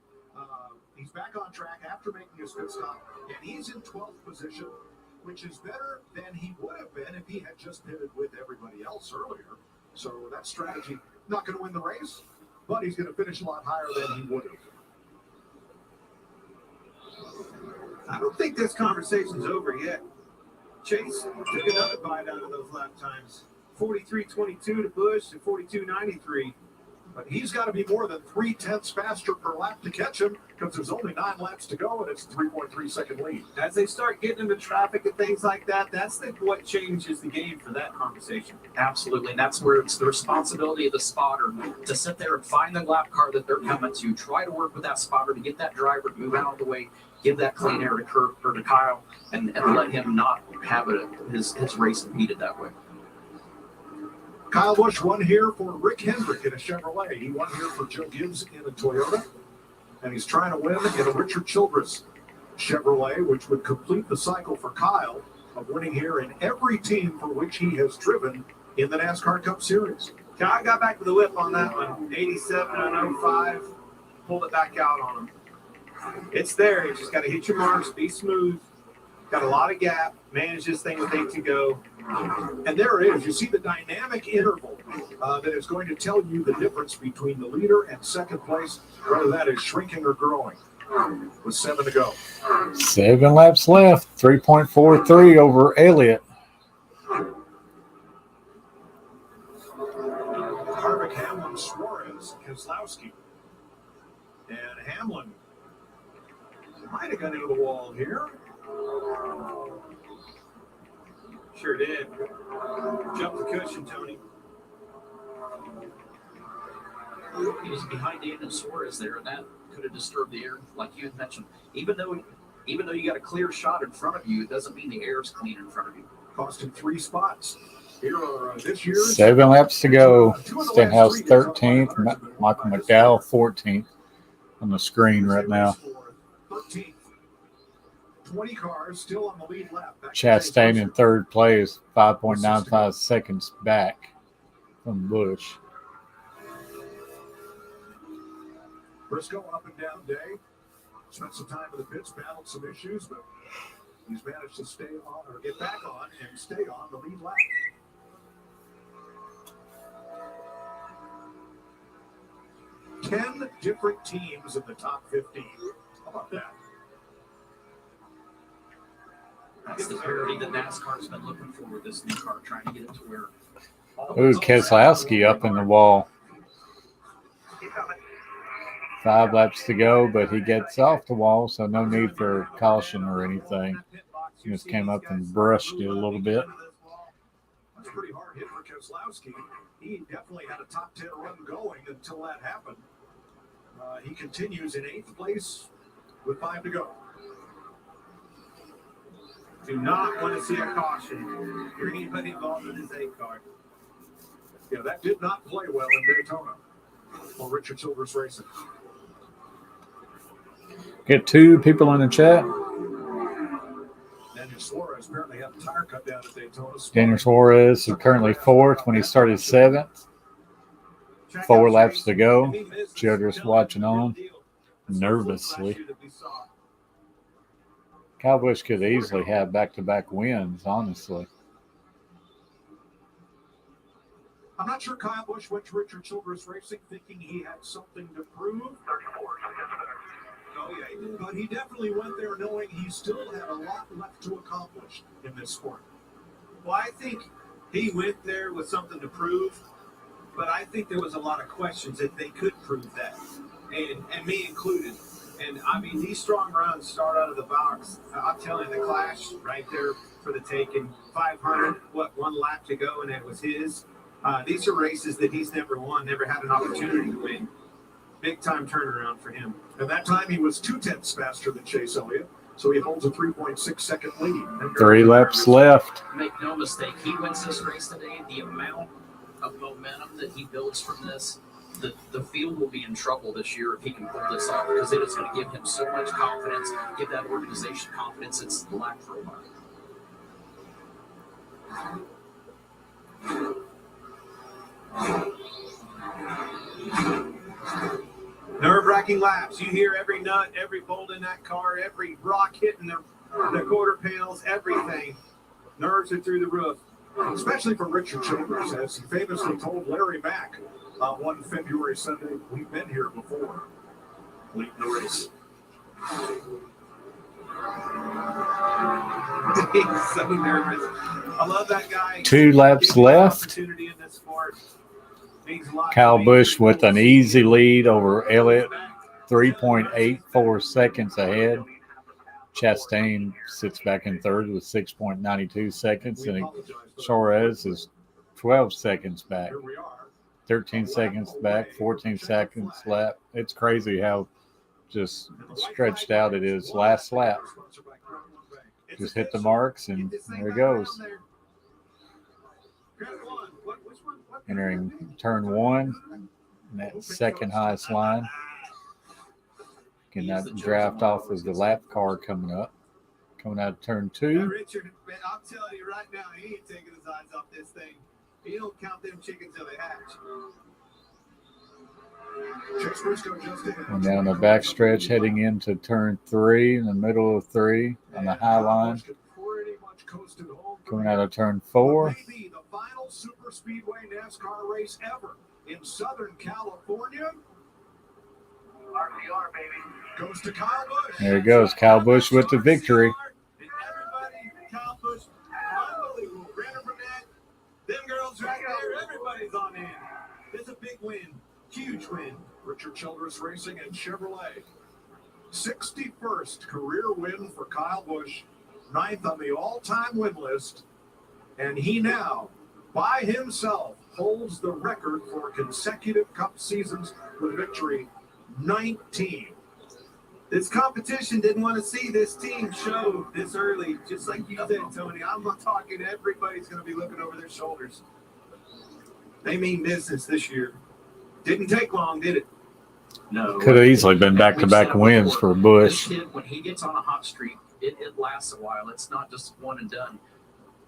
He's back on track after making his pit stop, and he's in 12th position, which is better than he would have been if he had just pitted with everybody else earlier. So that strategy, not going to win the race, but he's going to finish a lot higher than he would have. I don't think this conversation's over yet. Chase took another bite out of those lap times. 43.22 to Busch and 42.93. But he's got to be more than 0.3 faster per lap to catch him because there's only 9 laps to go and it's a 3.3 second lead. As they start getting into traffic and things like that, that's what changes the game for that conversation. Absolutely, and that's where it's the responsibility of the spotter to sit there and find the lap car that they're coming to, try to work with that spotter to get that driver to move out of the way, give that clean air to Kurt or to Kyle, and let him not have his race impeded that way. Kyle Busch won here for Rick Hendrick in a Chevrolet. He won here for Joe Gibbs in a Toyota. And he's trying to win in a Richard Childress Chevrolet, which would complete the cycle for Kyle of winning here in every team for which he has driven in the NASCAR Cup Series. Kyle got back to the whip on that one. 87 and 05. Pulled it back out on him. It's there. You just got to hit your marks, be smooth. Got a lot of gap. Manage this thing with 8 to go. And there it is. You see the dynamic interval that is going to tell you the difference between the leader and second place, whether that is shrinking or growing. With 7 to go. 7 laps left. 3.43 over Elliott. Harvick, Hamlin, Suarez, Keselowski. And Hamlin might have got into the wall here. Sure did. Jump the cushion, Tony. He was behind Daniel Suarez there, and that could have disturbed the air, like you had mentioned. Even though you got a clear shot in front of you, it doesn't mean the air is clean in front of you. Cost him 3 spots. Here are this year's 7 laps to go. Stenhouse 13th, Michael McDowell 14th on the screen right now. 13th. 20 cars still on the lead lap. Chastain in third place, 5.95 seconds back from Busch. Briscoe up and down day. Spent some time in the pits, battled some issues, but he's managed to stay on or get back on and stay on the lead lap. Ten different teams in the top 15. How about that? That's the parity that NASCAR's been looking for with this new car, trying to get it to where. Ooh, Keselowski up in the wall. 5 laps to go, but he gets off the wall, so no need for caution or anything. He just came up and brushed it a little bit. That's a pretty hard hit for Keselowski. He definitely had a top 10 run going until that happened. He continues in 8th place with 5 to go. Do not want to see a caution for anybody involved in this 8 car. Yeah, that did not play well in Daytona for Richard Childress Racing. Get 2 people in the chat. Daniel Suarez apparently had a tire cut down at Daytona. Daniel Suarez is currently 4th when he started 7th. 4 laps to go. Childress watching on nervously. Kyle Busch could easily have back-to-back wins, honestly. I'm not sure Kyle Busch went to Richard Childress Racing thinking he had something to prove. Oh, yeah, but he definitely went there knowing he still had a lot left to accomplish in this sport. Well, I think he went there with something to prove, but I think there was a lot of questions if they could prove that. and me included. And I mean, these strong runs start out of the box. I'm telling you, the Clash right there for the taking. 500, one lap to go, and it was his. These are races that he's never won, never had an opportunity to win. Big time turnaround for him. And that time he was 2/10 faster than Chase Elliott, so he holds a 3.6-second lead. 3 laps left. Make no mistake, he wins this race today. The amount of momentum that he builds from this, the field will be in trouble this year if he can pull this off, because it is going to give him so much confidence, give that organization confidence. It's lacked for a while. Nerve-wracking laps. You hear every nut, every bolt in that car, every rock hitting the quarter panels, everything. Nerves are through the roof. Especially for Richard Childress, as he famously told Larry Mack one February Sunday, "We've been here before." Late in the race. He's so nervous. I love that guy. 2 laps left. Kyle Busch with an easy lead over Elliott, 3.84 seconds ahead. Chastain sits back in third with 6.92 seconds, and Suarez is 12 seconds back. 13 seconds back, 14 seconds lap. It's crazy how just stretched out it is. Last lap. Just hit the marks, and there it goes. Entering turn 1, and that second highest line. Can that draft off as the lap car coming up. Coming out of turn 2. Richard, man, I'm telling you right now, he ain't taking his eyes off this thing. He don't count them chickens till they hatch. And down the back stretch, heading into turn 3, in the middle of 3, on the high line. Coming out of turn 4. Maybe the final super speedway NASCAR race ever in Southern California. RCR, baby. Goes to Kyle Busch. There he goes, Kyle Busch with the victory. And everybody, Kyle Busch, unbelievable. Brandon Burnett, them girls right there, everybody's on in. It's a big win, huge win. Richard Childress Racing and Chevrolet. 61st career win for Kyle Busch. 9th on the all-time win list. And he now, by himself, holds the record for consecutive Cup seasons with victory. 19. This competition didn't want to see this team show this early, just like you said, Tony. I'm not talking everybody's going to be looking over their shoulders. They mean business this year. Didn't take long, did it? No. Could have easily been back-to-back wins for Busch. This kid, when he gets on a hot streak, it lasts a while. It's not just one and done.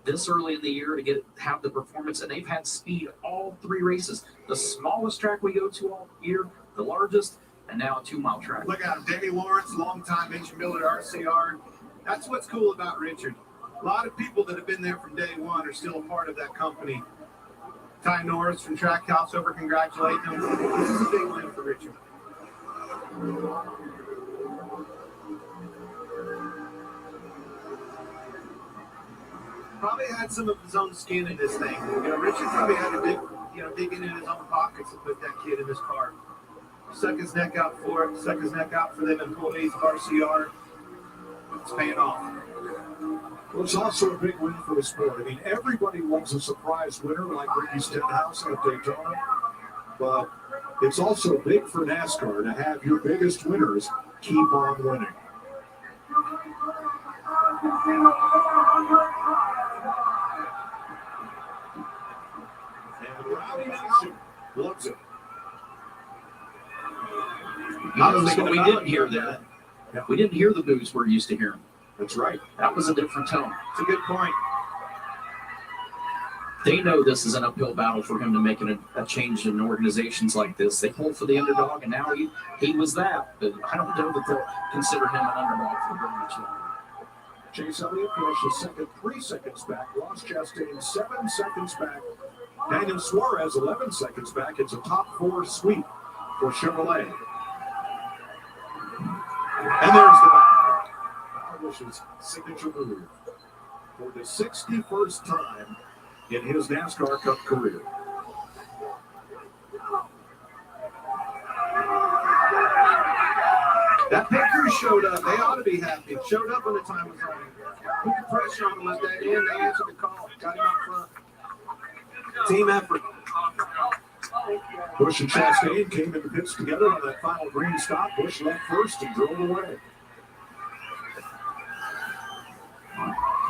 This early in the year to have the performance, and they've had speed all 3 races. The smallest track we go to all year, the largest, and now a 2-mile track. Look at him, Danny Lawrence, longtime engine builder at RCR. That's what's cool about Richard. A lot of people that have been there from day one are still a part of that company. Ty Norris from Trackhouse over congratulating him. This is a big win for Richard. Probably had some of his own skin in this thing. Richard probably had to dig in his own pockets to put that kid in his car. Stuck his neck out for it, stuck his neck out for them employees of RCR. It's paying off. Well, it's also a big win for the sport. I mean, everybody loves a surprise winner like Ricky Stenhouse at Daytona, but it's also big for NASCAR to have your biggest winners keep on winning. And Rowdy Nation loves it. We didn't hear that. We didn't hear the boos we're used to hearing. That's right. That was a different tone. It's a good point. They know this is an uphill battle for him to make a change in organizations like this. They pulled for the underdog, and now he was that. But I don't know that they'll consider him an underdog for very much longer. Chase Elliott finishes second, 3 seconds back. Ross Chastain 7 seconds back. Daniel Suarez 11 seconds back. It's a top 4 sweep for Chevrolet. And there's the back. Busch's signature move for the 61st time in his NASCAR Cup career. That pit crew showed up. They ought to be happy. Showed up when the time was running. Put the pressure on them at that end. They answered the call. Got him out front. Team effort. Busch and Chastain came in the pits together on that final green stop. Busch left first and drove away.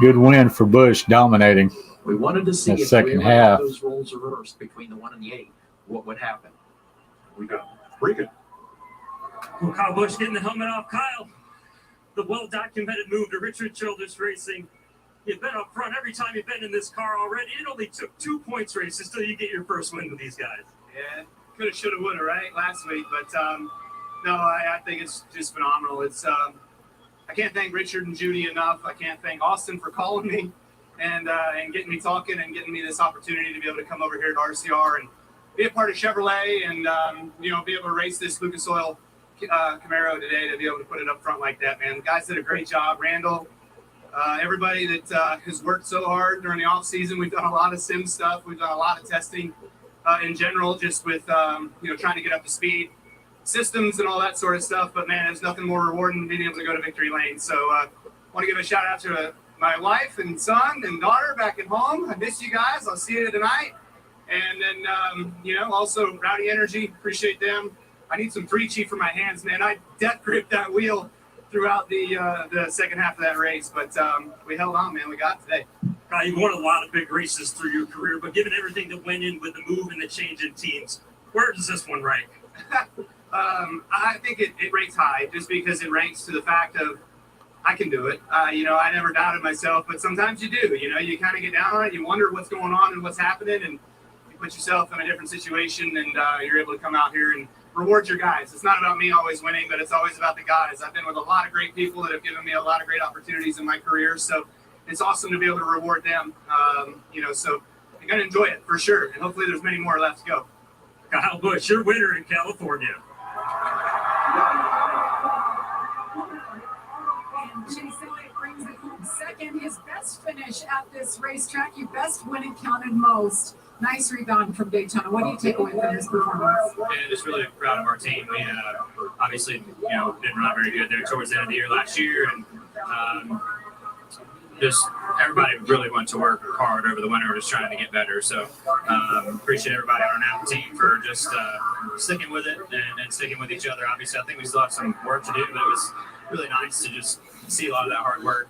Good win for Busch, dominating. We wanted to see that if second we half. those roles reversed between the 1 and the 8, what would happen. We got Regan. Well, Kyle Busch getting the helmet off. Kyle, the well-documented move to Richard Childress Racing. You've been up front every time you've been in this car already. It only took 2 points races till you get your first win with these guys. Yeah, could have, should have, would have, right, last week. But, no, I think it's just phenomenal. It's I can't thank Richard and Judy enough. I can't thank Austin for calling me and getting me talking and getting me this opportunity to be able to come over here to RCR and be a part of Chevrolet and, be able to race this Lucas Oil Camaro today, to be able to put it up front like that, man. The guys did a great job. Randall, everybody that has worked so hard during the off season. We've done a lot of sim stuff. We've done a lot of testing in general, just with, trying to get up to speed, systems and all that sort of stuff. But man, there's nothing more rewarding than being able to go to victory lane. So I want to give a shout out to my wife and son and daughter back at home. I miss you guys. I'll see you tonight. And then, also Rowdy Energy, appreciate them. I need some Freechy for my hands, man. I death gripped that wheel throughout the second half of that race, but we held on, man. We got it today. You've won a lot of big races through your career, but given everything that went in with the move and the change in teams, where does this one rank? I think it ranks high, just because it ranks to the fact of I can do it. I never doubted myself, but sometimes you do. You kind of get down on it. You wonder what's going on and what's happening, and you put yourself in a different situation, and you're able to come out here and reward your guys. It's not about me always winning, but it's always about the guys. I've been with a lot of great people that have given me a lot of great opportunities in my career, so it's awesome to be able to reward them. So you're going to enjoy it for sure, and hopefully there's many more left to go. Kyle Busch, your winner in California. And Chase Elliott brings it home second. His best finish at this racetrack. Your best win it counted most. Nice rebound from Daytona. What do you take away from this performance? Yeah, just really proud of our team. We obviously, didn't run very good there towards the end of the year last year, and just everybody really went to work hard over the winter, just trying to get better. So appreciate everybody on our Napa team for just sticking with it and sticking with each other. Obviously, I think we still have some work to do, but it was really nice to just see a lot of that hard work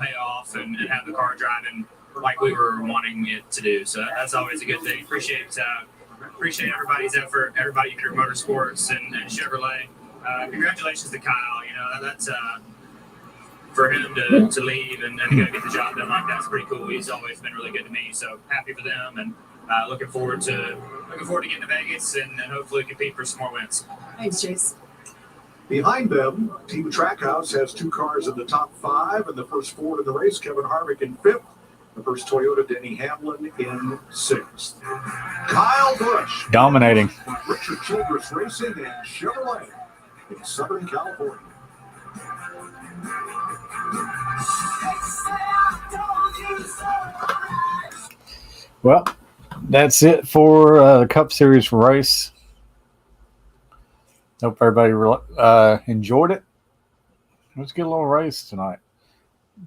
pay off and have the car driving like we were wanting it to do. So that's always a good thing. Appreciate everybody's effort, everybody here at Motorsports and Chevrolet. Congratulations to Kyle. That's for him to leave and go get the job done like that's pretty cool. He's always been really good to me, so happy for them, and looking forward to getting to Vegas and hopefully compete for some more wins. Thanks, Chase. Behind them, Team Trackhouse has 2 cars in the top 5, and the first Ford in the race, Kevin Harvick in 5th. The first Toyota, Denny Hamlin in 6th. Kyle Busch dominating. Richard Childress Racing and Chevrolet in Southern California. Well, that's it for the Cup Series race. Hope everybody enjoyed it. Let's get a little race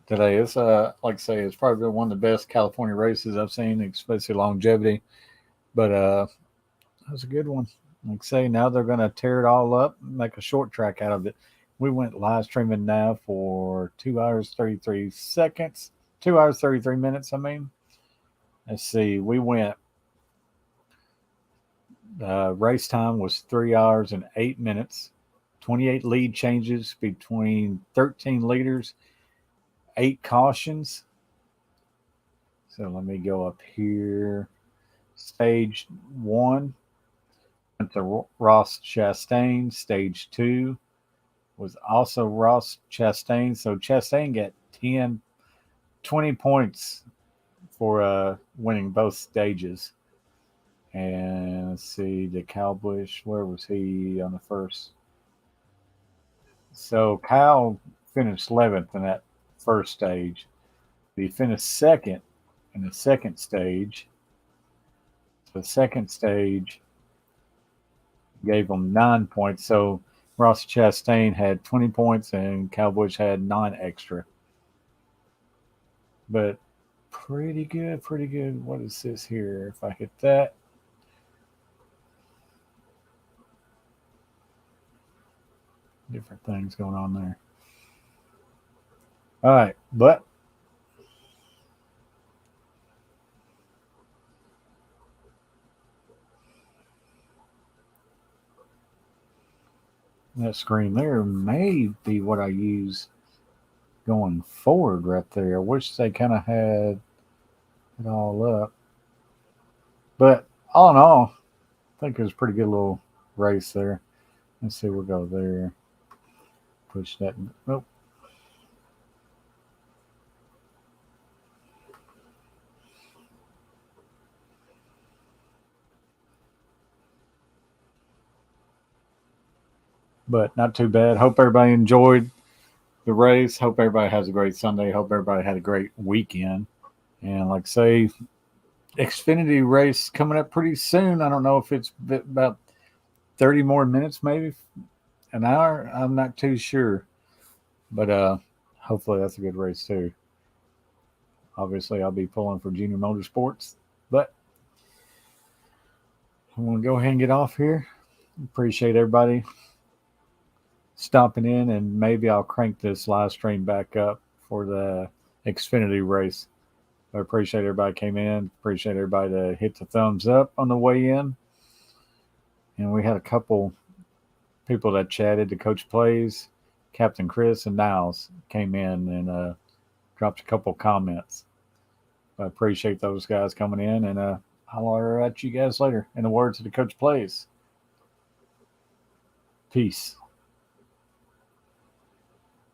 today. It's like I say, it's probably one of the best California races I've seen, especially longevity. But that was a good one. Like I say, now they're going to tear it all up and make a short track out of it. We went live streaming now for 2 hours 33 seconds. 2 hours 33 minutes. Let's see. We went. Race time was 3 hours and 8 minutes. 28 lead changes between 13 leaders. 8 cautions. So let me go up here. Stage 1 went to Ross Chastain. Stage 2 was also Ross Chastain. So Chastain got 20 points for winning both stages. And let's see, the Kyle Busch, where was he on the first? So Kyle finished 11th in that first stage. He finished second in the second stage. The second stage gave him 9 points. So Ross Chastain had 20 points and Cowboys had 9 extra. But pretty good, pretty good. What is this here? If I hit that. Different things going on there. All right, but that screen there may be what I use going forward right there. I wish they kind of had it all up. But all in all, I think it was a pretty good little race there. Let's see, we'll go there. Push that. Nope. But not too bad. Hope everybody enjoyed the race. Hope everybody has a great Sunday. Hope everybody had a great weekend. And like I say, Xfinity race coming up pretty soon. I don't know if it's about 30 more minutes, maybe an hour. I'm not too sure. But hopefully that's a good race too. Obviously, I'll be pulling for Junior Motorsports. But I'm going to go ahead and get off here. Appreciate everybody stopping in, and maybe I'll crank this live stream back up for the Xfinity race. I appreciate everybody came in. Appreciate everybody that hit the thumbs up on the way in. And we had a couple people that chatted. The Coach Plays, Captain Chris, and Niles came in and dropped a couple comments. I appreciate those guys coming in, and I'll holler at you guys later. In the words of the Coach Plays, peace.